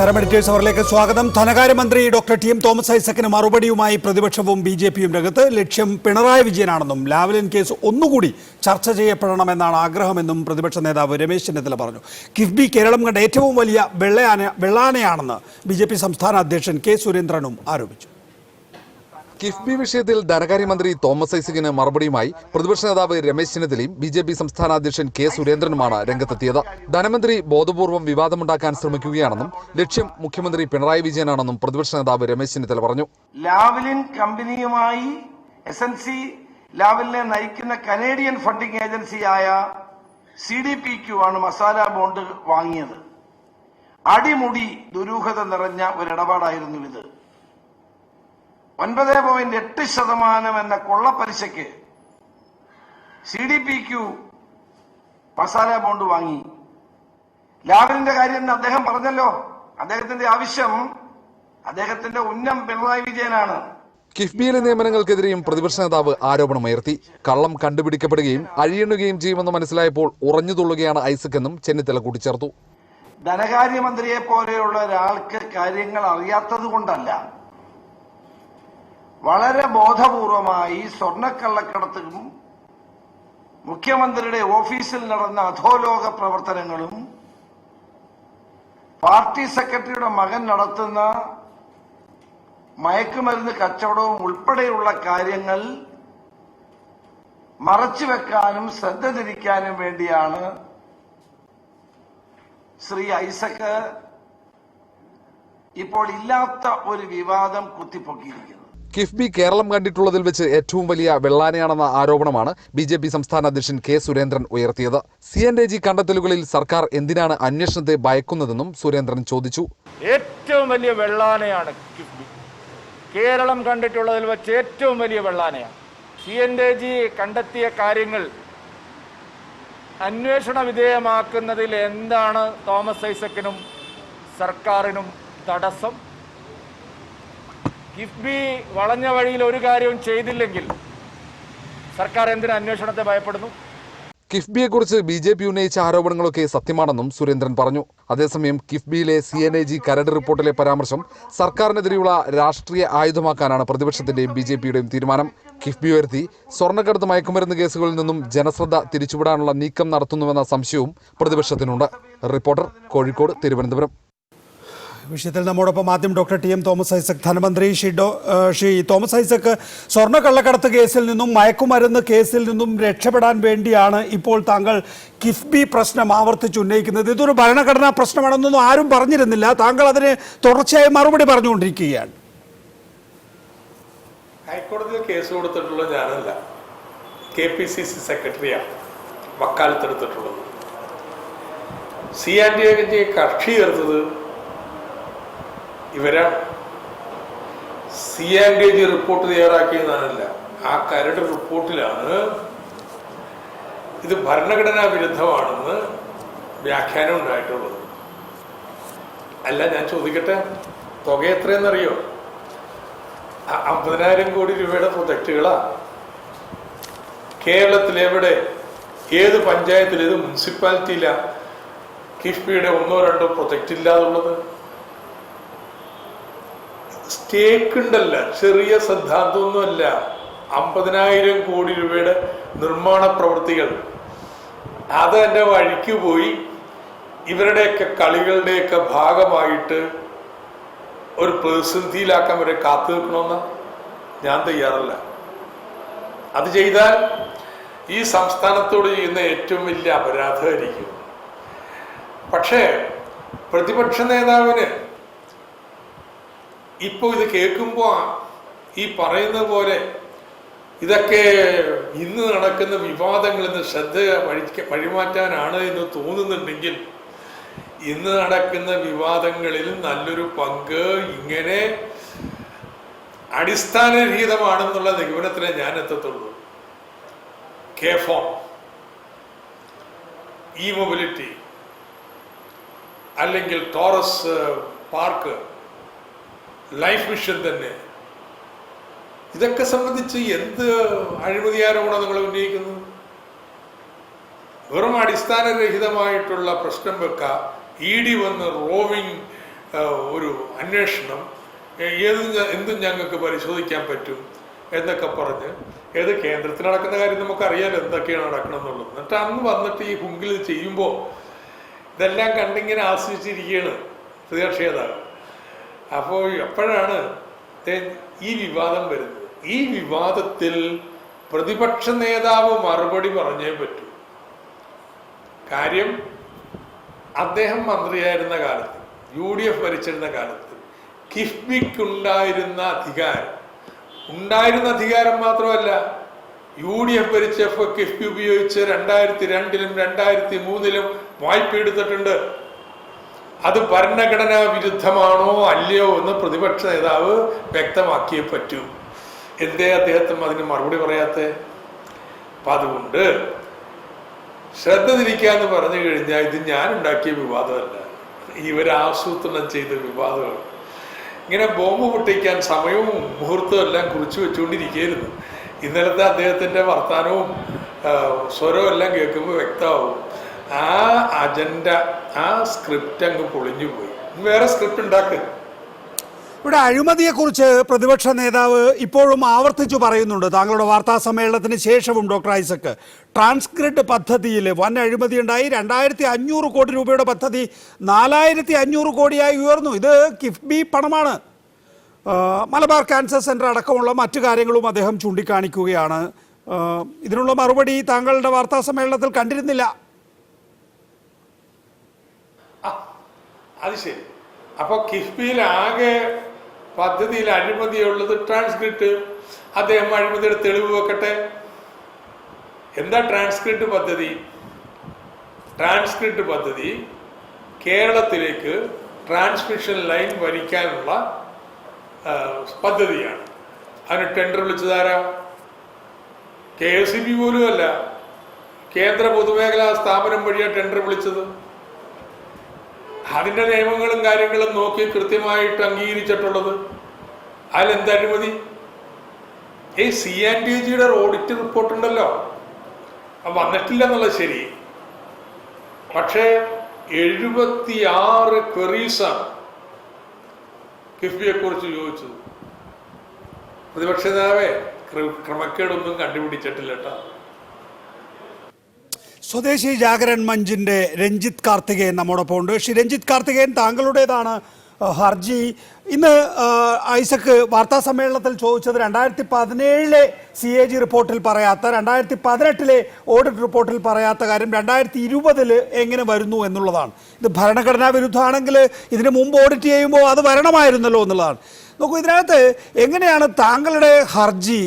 നമസ്കാരം. എഡിറ്റേഴ്സ് അവറിലേക്ക് സ്വാഗതം. ധനകാര്യമന്ത്രി ഡോക്ടർ ടി.എം. തോമസ് ഐസക്കിന് മറുപടിയുമായി പ്രതിപക്ഷവും ബി.ജെ.പിയും രംഗത്ത്. ലക്ഷ്യം പിണറായി വിജയനാണെന്നും ലാവ്ലിൻ കേസ് ഒന്നുകൂടി ചർച്ച ചെയ്യപ്പെടണമെന്നാണ് ആഗ്രഹമെന്നും പ്രതിപക്ഷ നേതാവ് രമേശ് ചെന്നിത്തല പറഞ്ഞു. കിഫ്ബി കേരളം കണ്ട ഏറ്റവും വലിയ വെള്ളാനയാണെന്ന് ബി.ജെ.പി സംസ്ഥാന അധ്യക്ഷൻ കെ സുരേന്ദ്രനും ആരോപിച്ചു. കിഫ്ബി വിഷയത്തിൽ ധനകാര്യമന്ത്രി തോമസ് ഐസക്കിന് മറുപടിയുമായി പ്രതിപക്ഷ നേതാവ് രമേശ് ചെന്നിത്തലയും ബി.ജെ.പി സംസ്ഥാന അധ്യക്ഷൻ കെ സുരേന്ദ്രനുമാണ് രംഗത്തെത്തിയത്. ധനമന്ത്രി ബോധപൂർവ്വം വിവാദമുണ്ടാക്കാൻ ശ്രമിക്കുകയാണെന്നും ലക്ഷ്യം മുഖ്യമന്ത്രി പിണറായി വിജയനാണെന്നും പ്രതിപക്ഷ നേതാവ് രമേശ് ചെന്നിത്തല പറഞ്ഞു. ലാവ്ലിൻ കമ്പനിയുമായി എസ്എൻസി ലാവ്ലിനെ നയിക്കുന്ന കനേഡിയൻ ഫണ്ടിംഗ് ഏജൻസിയായ CDPQ ആണ് മസാല ബോണ്ട് വാങ്ങിയത്. അടിമുടി ദുരൂഹത നിറഞ്ഞ ഒരിടപാടായിരുന്നു ഇത്. 9.8% എന്ന കൊള്ളപ്പലിശയ്ക്ക് CDPQ മസാല ബോണ്ട് വാങ്ങി. ലാവ്ലിന്റെ കാര്യം അദ്ദേഹം പറഞ്ഞല്ലോ. അദ്ദേഹത്തിന്റെ ആവശ്യം അദ്ദേഹത്തിന്റെ ഉന്നം പിണറായി വിജയനാണ്. കിഫ്ബിയിലെ നിയമനങ്ങൾക്കെതിരെയും പ്രതിപക്ഷ നേതാവ് ആരോപണമുയർത്തി. കള്ളം കണ്ടുപിടിക്കപ്പെടുകയും അഴിയണുകയും ചെയ്യുമെന്ന് മനസ്സിലായപ്പോൾ ഉറഞ്ഞുതുള്ളുകയാണ് ഐസക് എന്നും ചെന്നിത്തല കൂട്ടിച്ചേർത്തു. ധനകാര്യമന്ത്രിയെ പോലെയുള്ള ഒരാൾക്ക് കാര്യങ്ങൾ അറിയാത്തത് കൊണ്ടല്ല, വളരെ ബോധപൂർവമായി സ്വർണ്ണക്കള്ളക്കടത്തും മുഖ്യമന്ത്രിയുടെ ഓഫീസിൽ നടന്ന അധോലോക പ്രവർത്തനങ്ങളും പാർട്ടി സെക്രട്ടറിയുടെ മകൻ നടത്തുന്ന മയക്കുമരുന്ന് കച്ചവടവും ഉൾപ്പെടെയുള്ള കാര്യങ്ങൾ മറച്ചുവെക്കാനും ശ്രദ്ധ തിരിക്കാനും വേണ്ടിയാണ് ശ്രീ ഐസക് ഇപ്പോൾ ഇല്ലാത്ത ഒരു വിവാദം കുത്തിപ്പൊക്കിയിരിക്കുന്നത്. കിഫ്ബി കേരളം കണ്ടിട്ടുള്ളതിൽ വെച്ച് ഏറ്റവും വലിയ വെള്ളാനയാണെന്ന ആരോപണമാണ് ബി.ജെ.പി സംസ്ഥാന അധ്യക്ഷൻ കെ സുരേന്ദ്രൻ ഉയർത്തിയത്. CNAG കണ്ടെത്തലുകളിൽ സർക്കാർ എന്തിനാണ് അന്വേഷണത്തെ ഭയക്കുന്നതെന്നും സുരേന്ദ്രൻ ചോദിച്ചു. ഏറ്റവും വലിയ വെള്ളാനയാണ് കിഫ്ബി. കേരളം കണ്ടിട്ടുള്ളതിൽ വെച്ച് ഏറ്റവും വലിയ വെള്ളാനയാണ്. CNAG കണ്ടെത്തിയ കാര്യങ്ങൾ അന്വേഷണ വിധേയമാക്കുന്നതിൽ എന്താണ് തോമസ് ഐസക്കിനും സർക്കാരിനും തടസ്സം? കിഫ്ബി വളഞ്ഞ വഴിയിൽ ഒരു കാര്യവും ചെയ്തില്ലെങ്കിൽ സർക്കാർ എന്തിന് അന്വേഷണത്തെ ഭയപ്പെടുന്നു? കിഫ്ബിയെക്കുറിച്ച് ബി.ജെ.പി ഉന്നയിച്ച ആരോപണങ്ങളൊക്കെ സത്യമാണെന്നും സുരേന്ദ്രൻ പറഞ്ഞു. അതേസമയം കിഫ്ബിയിലെ CNAG കരട് റിപ്പോർട്ടിലെ പരാമർശം സർക്കാരിനെതിരെയുള്ള രാഷ്ട്രീയ ആയുധമാക്കാനാണ് പ്രതിപക്ഷത്തിന്റെയും ബി.ജെ.പിയുടെയും തീരുമാനം. കിഫ്ബി ഉയർത്തി സ്വർണ്ണക്കടത്ത് മയക്കുമരുന്ന് കേസുകളിൽ നിന്നും ജനശ്രദ്ധ തിരിച്ചുവിടാനുള്ള നീക്കം നടത്തുന്നുവെന്ന സംശയവും പ്രതിപക്ഷത്തിനുണ്ട്. റിപ്പോർട്ടർ, കോഴിക്കോട്, തിരുവനന്തപുരം. വിഷയത്തിൽ നമ്മോടൊപ്പം ആദ്യം ഡോക്ടർ ടി.എം. തോമസ് ഐസക്. ധനമന്ത്രി ശ്രീ തോമസ് ഐസക്, സ്വർണ്ണക്കള്ളക്കടത്ത് കേസിൽ നിന്നും മയക്കുമരുന്ന് കേസിൽ നിന്നും രക്ഷപ്പെടാൻ വേണ്ടിയാണ് ഇപ്പോൾ താങ്കൾ കിഫ്ബി പ്രശ്നം ആവർത്തിച്ചുന്നയിക്കുന്നത്. ഇതൊരു ഭരണഘടനാ പ്രശ്നമാണെന്നൊന്നും ആരും പറഞ്ഞിരുന്നില്ല. താങ്കൾ അതിന് തുടർച്ചയായി മറുപടി പറഞ്ഞുകൊണ്ടിരിക്കുകയാണ്. ഹൈക്കോടതിയിൽ കേസ് കൊടുത്തിട്ടുള്ള ഞാനല്ല, KPCC സെക്രട്ടറിയാണ് വക്കാലത്തെടുത്തിട്ടുള്ളത്. CNAG കക്ഷി ചേർത്തത് ഇവരാണ്. CNAG റിപ്പോർട്ട് തയ്യാറാക്കിയതാണല്ല. ആ കരട് റിപ്പോർട്ടിലാണ് ഇത് ഭരണഘടനാ വിരുദ്ധമാണെന്ന് വ്യാഖ്യാനം ഉണ്ടായിട്ടുള്ളത്. അല്ല, ഞാൻ ചോദിക്കട്ടെ, തുക എത്രയെന്നറിയോ? 50,000 കോടി രൂപയുടെ പ്രൊജക്റ്റുകളാ. കേരളത്തിലെവിടെ, ഏത് പഞ്ചായത്തിൽ, ഏത് മുനിസിപ്പാലിറ്റിയിലാണ് കിഫ്ബിയുടെ 1-2 പ്രൊജക്റ്റ് ഇല്ലാതുള്ളത്? സ്റ്റേക്ക് ഉണ്ടല്ല, ചെറിയ സിദ്ധാന്തമൊന്നുമല്ല. 50,000 കോടി രൂപയുടെ നിർമ്മാണ പ്രവൃത്തികൾ അത് എൻ്റെ വഴിക്ക് പോയി ഇവരുടെയൊക്കെ കളികളുടെയൊക്കെ ഭാഗമായിട്ട് ഒരു പ്രതിസന്ധിയിലാക്കാൻ വരെ കാത്തു നിൽക്കണമെന്ന് ഞാൻ തയ്യാറല്ല. അത് ചെയ്താൽ ഈ സംസ്ഥാനത്തോട് ചെയ്യുന്ന ഏറ്റവും വലിയ അപരാധമായിരിക്കും. പക്ഷേ പ്രതിപക്ഷ നേതാവിന് ഇപ്പോൾ ഇത് കേൾക്കുമ്പോൾ ഈ പറയുന്ന പോലെ ഇതൊക്കെ ഇന്ന് നടക്കുന്ന വിവാദങ്ങളിൽ നിന്ന് ശ്രദ്ധ വഴിമാറ്റാനാണ് എന്ന് തോന്നുന്നുണ്ടെങ്കിൽ, ഇന്ന് നടക്കുന്ന വിവാദങ്ങളിൽ നല്ലൊരു പങ്ക് ഇങ്ങനെ അടിസ്ഥാനരഹിതമാണെന്നുള്ള നിഗമനത്തിലേ ഞാൻ എത്തത്തുള്ളൂ. KFON, E-Mobility, അല്ലെങ്കിൽ ടോറസ് പാർക്ക്, ലൈഫ് മിഷൻ തന്നെ, ഇതൊക്കെ സംബന്ധിച്ച് എന്ത് അഴിമതി ആരോപണം നിങ്ങൾ ഉന്നയിക്കുന്നു? വെറും അടിസ്ഥാനരഹിതമായിട്ടുള്ള പ്രശ്നം വെക്ക. ED വന്ന് റോവിംഗ് ഒരു അന്വേഷണം എന്തും ഞങ്ങൾക്ക് പരിശോധിക്കാൻ പറ്റും എന്നൊക്കെ പറഞ്ഞ് ഏത് കേന്ദ്രത്തിൽ നടക്കുന്ന കാര്യം നമുക്കറിയാലോ എന്തൊക്കെയാണ് നടക്കണം എന്നുള്ളത്. എന്നിട്ട് അന്ന് വന്നിട്ട് ഈ ഹുങ്കിൽ ചെയ്യുമ്പോൾ ഇതെല്ലാം കണ്ടിങ്ങനെ ആസ്വദിച്ചിരിക്കുകയാണ് പ്രതിപക്ഷ നേതാവ്. അപ്പോൾ എപ്പോഴാണ് ഈ വിവാദം വരുന്നത്? ഈ വിവാദത്തിൽ പ്രതിപക്ഷ നേതാവ് മറുപടി പറഞ്ഞേ പറ്റൂ. കാര്യം അദ്ദേഹം മന്ത്രിയായിരുന്ന കാലത്ത്, UDF ഭരിച്ചിരുന്ന കാലത്ത് കിഫ്ബിക്കുണ്ടായിരുന്ന അധികാരം മാത്രമല്ല, UDF ഭരിച്ചപ്പോൾ കിഫ്ബി ഉപയോഗിച്ച് 2002-ലും 2003-ലും വായ്പ എടുത്തിട്ടുണ്ട്. അത് ഭരണഘടനാ വിരുദ്ധമാണോ അല്ലയോ എന്ന് പ്രതിപക്ഷ നേതാവ് വ്യക്തമാക്കിയേ പറ്റൂ. എന്തേ അദ്ദേഹത്തിന് അതിന് മറുപടി പറയാത്ത? അപ്പൊ അതുകൊണ്ട് ശ്രദ്ധ തിരിക്കാന്ന് പറഞ്ഞു കഴിഞ്ഞാൽ ഇത് ഞാൻ ഉണ്ടാക്കിയ വിവാദമല്ല, ഇവരാസൂത്രണം ചെയ്ത വിവാദമാണ്. ഇങ്ങനെ ബോംബ് പൊട്ടിക്കാൻ സമയവും മുഹൂർത്തവും എല്ലാം കുറിച്ചു വെച്ചുകൊണ്ടിരിക്കുകയായിരുന്നു. ഇന്നലത്തെ അദ്ദേഹത്തിന്റെ വർത്തമാനവും സ്വരവും എല്ലാം കേൾക്കുമ്പോൾ വ്യക്തമാവും ആ അജണ്ട, ആ സ്ക്രിപ്റ്റ് അങ്ങ് പൊളിഞ്ഞു പോയി. വേറെ സ്ക്രിപ്റ്റ് ഉണ്ടാക്കുക. ഇവിടെ അഴിമതിയെക്കുറിച്ച് പ്രതിപക്ഷ നേതാവ് ഇപ്പോഴും ആവർത്തിച്ചു പറയുന്നുണ്ട്. താങ്കളുടെ വാർത്താ സമ്മേളനത്തിന് ശേഷവും ഡോക്ടർ ഐസക് ട്രാൻസ്ക്രിപ്റ്റ് പദ്ധതിയിൽ വൻ അഴിമതി ഉണ്ടായി. 2500 കോടി രൂപയുടെ പദ്ധതി 4500 കോടിയായി ഉയർന്നു. ഇത് കിഫ്ബി പണമാണ്. മലബാർ ക്യാൻസർ സെന്റർ അടക്കമുള്ള മറ്റു കാര്യങ്ങളും അദ്ദേഹം ചൂണ്ടിക്കാണിക്കുകയാണ്. ഇതിനുള്ള മറുപടി താങ്കളുടെ വാർത്താ സമ്മേളനത്തിൽ കണ്ടിരുന്നില്ല. അത് ശരി. അപ്പൊ കിഫ്ബിയിൽ ആകെ പദ്ധതിയിൽ അഴിമതിയുള്ളത് ട്രാൻസ്ക്രിപ്റ്റ്. അദ്ദേഹം അഴിമതിയുടെ തെളിവ് വെക്കട്ടെ. എന്താ ട്രാൻസ്ക്രിപ്റ്റ് പദ്ധതി? ട്രാൻസ്ക്രിപ്റ്റ് പദ്ധതി കേരളത്തിലേക്ക് ട്രാൻസ്മിഷൻ ലൈൻ വരിക്കാനുള്ള പദ്ധതിയാണ്. അതിന് ടെൻഡർ വിളിച്ചതാരാ? KSEB പോലും അല്ല, കേന്ദ്ര പൊതുമേഖലാ സ്ഥാപനം വഴിയാണ് ടെൻഡർ വിളിച്ചത്. അതിന്റെ നിയമങ്ങളും കാര്യങ്ങളും നോക്കി കൃത്യമായിട്ട് അംഗീകരിച്ചിട്ടുള്ളത്. അതിലെന്താ അഴിമതി? ഈ CNDGയുടെ ഓഡിറ്റ് റിപ്പോർട്ട് ഉണ്ടല്ലോ, വന്നിട്ടില്ല എന്നുള്ളത് ശരി. പക്ഷേ 76 ക്വറീസാണ് കിഫ്ബിയെ കുറിച്ച് ചോദിച്ചത്. പ്രതിപക്ഷ നേതാവേ ക്രമക്കേടൊന്നും കണ്ടുപിടിച്ചിട്ടില്ല കേട്ടോ. സ്വദേശി ജാഗരൺ മഞ്ചിന്റെ രഞ്ജിത്ത് കാർത്തികേയൻ നമ്മോടൊപ്പം ഉണ്ട്. ശ്രീ രഞ്ജിത്ത് കാർത്തികേയൻ, താങ്കളുടേതാണ് ഹർജി. ഇന്ന് ഐസക് വാർത്താ സമ്മേളനത്തിൽ ചോദിച്ചത് 2017 CAG റിപ്പോർട്ടിൽ പറയാത്ത, 2018 ഓഡിറ്റ് റിപ്പോർട്ടിൽ പറയാത്ത കാര്യം 2020 എങ്ങനെ വരുന്നു എന്നുള്ളതാണ്. ഇത് ഭരണഘടനാ വിരുദ്ധമാണെങ്കിൽ ഇതിന് മുമ്പ് ഓഡിറ്റ് ചെയ്യുമ്പോൾ അത് വരണമായിരുന്നല്ലോ എന്നുള്ളതാണ്. നോക്കൂ, ഇതിനകത്ത് എങ്ങനെയാണ് താങ്കളുടെ ഹർജി,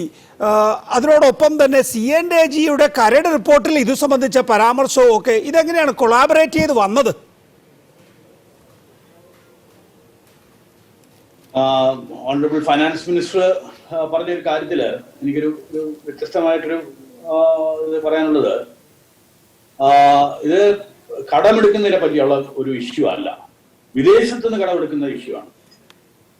അതിനോടൊപ്പം തന്നെ CNAGയുടെ കരട് റിപ്പോർട്ടിൽ ഇത് സംബന്ധിച്ച പരാമർശവും ഒക്കെ ഇതെങ്ങനെയാണ് കൊളാബറേറ്റ് ചെയ്ത് വന്നത്? ഓണറബിൾ ഫൈനാൻസ് മിനിസ്റ്റർ പറഞ്ഞൊരു കാര്യത്തിൽ എനിക്കൊരു വ്യത്യസ്തമായിട്ടൊരു ഇത് പറയാനുള്ളത്, ഇത് കടമെടുക്കുന്നതിനെ പറ്റിയുള്ള ഒരു ഇഷ്യൂ അല്ല, വിദേശത്തു നിന്ന് കടമെടുക്കുന്ന ഇഷ്യൂ ആണ്.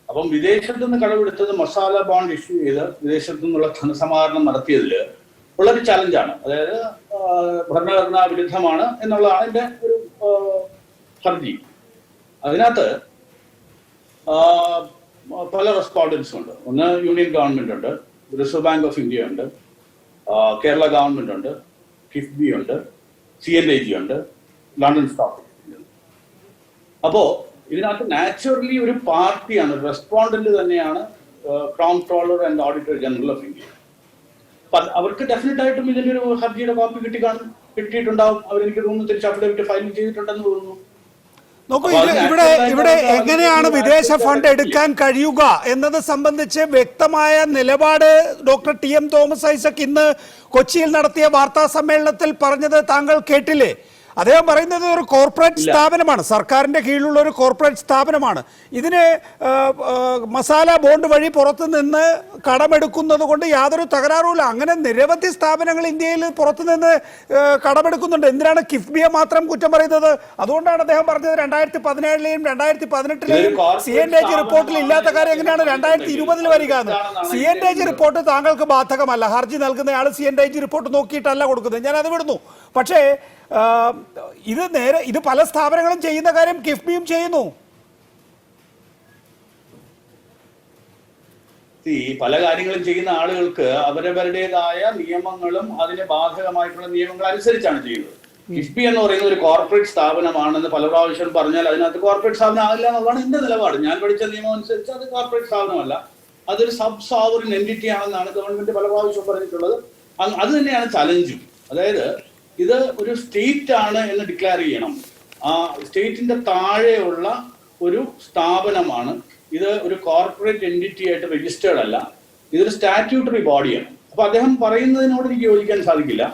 അപ്പം വിദേശത്തു നിന്ന് കടമെടുത്തത് മസാല ബോണ്ട് ഇഷ്യൂ ചെയ്ത് വിദേശത്തു നിന്നുള്ള ധനസമാഹരണം നടത്തിയതിൽ ഉള്ളൊരു ചലഞ്ചാണ്. അതായത് ഭരണഘടനാ വിരുദ്ധമാണ് എന്നുള്ളതാണ് എൻ്റെ ഒരു ഹർജി. അതിനകത്ത് പല റെസ്പോണ്ടൻസും ഉണ്ട്. ഒന്ന് യൂണിയൻ ഗവൺമെന്റ് ഉണ്ട്, റിസർവ് ബാങ്ക് ഓഫ് ഇന്ത്യ ഉണ്ട്, കേരള ഗവൺമെന്റ് ഉണ്ട്, കിഫ്ബി ഉണ്ട്, CNAG ഉണ്ട്, ലണ്ടൻ സ്റ്റോക്ക് എക്സ്ചേഞ്ച് ഉണ്ട്. അപ്പോ ഇതിനകത്ത് നാച്ചുറലി ഒരു പാർട്ടിയാണ്, റെസ്പോണ്ടന്റ് തന്നെയാണ് controller and auditor general of India. അവർക്ക് ഡെഫിനറ്റ് ആയിട്ടും ഇതിന്റെ ഒരു ഹർജിയുടെ കോപ്പി കിട്ടിയിട്ടുണ്ടാവും. അവരെനിക്ക് തോന്നുന്നു തിരിച്ച് അഫിഡവിറ്റ് ഫയൽ ചെയ്തിട്ടുണ്ടെന്ന് തോന്നുന്നു. നോക്കൂ, ഇവിടെ എങ്ങനെയാണ് വിദേശ ഫണ്ട് എടുക്കാൻ കഴിയുക എന്നത് സംബന്ധിച്ച് വ്യക്തമായ നിലപാട് ഡോക്ടർ TM തോമസ് ഐസക് ഇന്ന് കൊച്ചിയിൽ നടത്തിയ വാർത്താ സമ്മേളനത്തിൽ പറഞ്ഞത് താങ്കൾ കേട്ടില്ലേ? അദ്ദേഹം പറയുന്നത് ഒരു കോർപ്പറേറ്റ് സ്ഥാപനമാണ്, സർക്കാരിന്റെ കീഴിലുള്ള ഒരു കോർപ്പറേറ്റ് സ്ഥാപനമാണ്. ഇതിന് മസാല ബോണ്ട് വഴി പുറത്തു നിന്ന് കടമെടുക്കുന്നത് കൊണ്ട് യാതൊരു തകരാറുമില്ല. അങ്ങനെ നിരവധി സ്ഥാപനങ്ങൾ ഇന്ത്യയിൽ പുറത്തു നിന്ന് കടമെടുക്കുന്നുണ്ട്. എന്തിനാണ് കിഫ്ബിയെ മാത്രം കുറ്റം പറയുന്നത്? അതുകൊണ്ടാണ് അദ്ദേഹം പറഞ്ഞത് 2017-ലെയും 2018-ലെയും CNAG റിപ്പോർട്ടിൽ ഇല്ലാത്ത കാര്യം എങ്ങനെയാണ് 2020 വരിക എന്ന്. CNAG റിപ്പോർട്ട് താങ്കൾക്ക് ബാധകമല്ല. ഹർജി നൽകുന്നയാൾ CNAG റിപ്പോർട്ട് നോക്കിയിട്ടല്ല കൊടുക്കുന്നത്. ഞാൻ അത് വിടുന്നു. പക്ഷേ ഇത് പല സ്ഥാപനങ്ങളും ചെയ്യുന്ന കാര്യം കിഫ്ബിയും ചെയ്യുന്നു. പല കാര്യങ്ങളും ചെയ്യുന്ന ആളുകൾക്ക് അവരവരുടേതായ നിയമങ്ങളും അതിന് ബാധകമായിട്ടുള്ള നിയമങ്ങൾ അനുസരിച്ചാണ് ചെയ്യുന്നത്. കിഫ്ബി എന്ന് പറയുന്ന ഒരു കോർപ്പറേറ്റ് സ്ഥാപനമാണെന്ന് പല പ്രാവശ്യം പറഞ്ഞാൽ അതിനകത്ത് കോർപ്പറേറ്റ് സ്ഥാപനം ആകില്ല എന്നുള്ളതാണ് എന്റെ നിലപാട്. ഞാൻ പഠിച്ച നിയമം അനുസരിച്ച് അത് കോർപ്പറേറ്റ് സ്ഥാപനമല്ല, അതൊരു സബ് സോവറിൻ എൻറ്റിറ്റി ആണെന്നാണ് ഗവൺമെന്റ് പല പ്രാവശ്യം പറഞ്ഞിട്ടുള്ളത്. അത് തന്നെയാണ് ചലഞ്ചും. അതായത് ഇത് ഒരു സ്റ്റേറ്റ് ആണ് എന്ന് ഡിക്ലെയർ ചെയ്യണം. ആ സ്റ്റേറ്റിന്റെ താഴെയുള്ള ഒരു സ്ഥാപനമാണ് ഇത്. ഒരു കോർപ്പറേറ്റ് എൻറ്റിറ്റി ആയിട്ട് രജിസ്റ്റേർഡ് അല്ല, ഇതൊരു സ്റ്റാറ്റ്യൂട്ടറി ബോഡിയാണ്. അപ്പൊ അദ്ദേഹം പറയുന്നതിനോട് എനിക്ക് യോജിക്കാൻ സാധിക്കില്ല.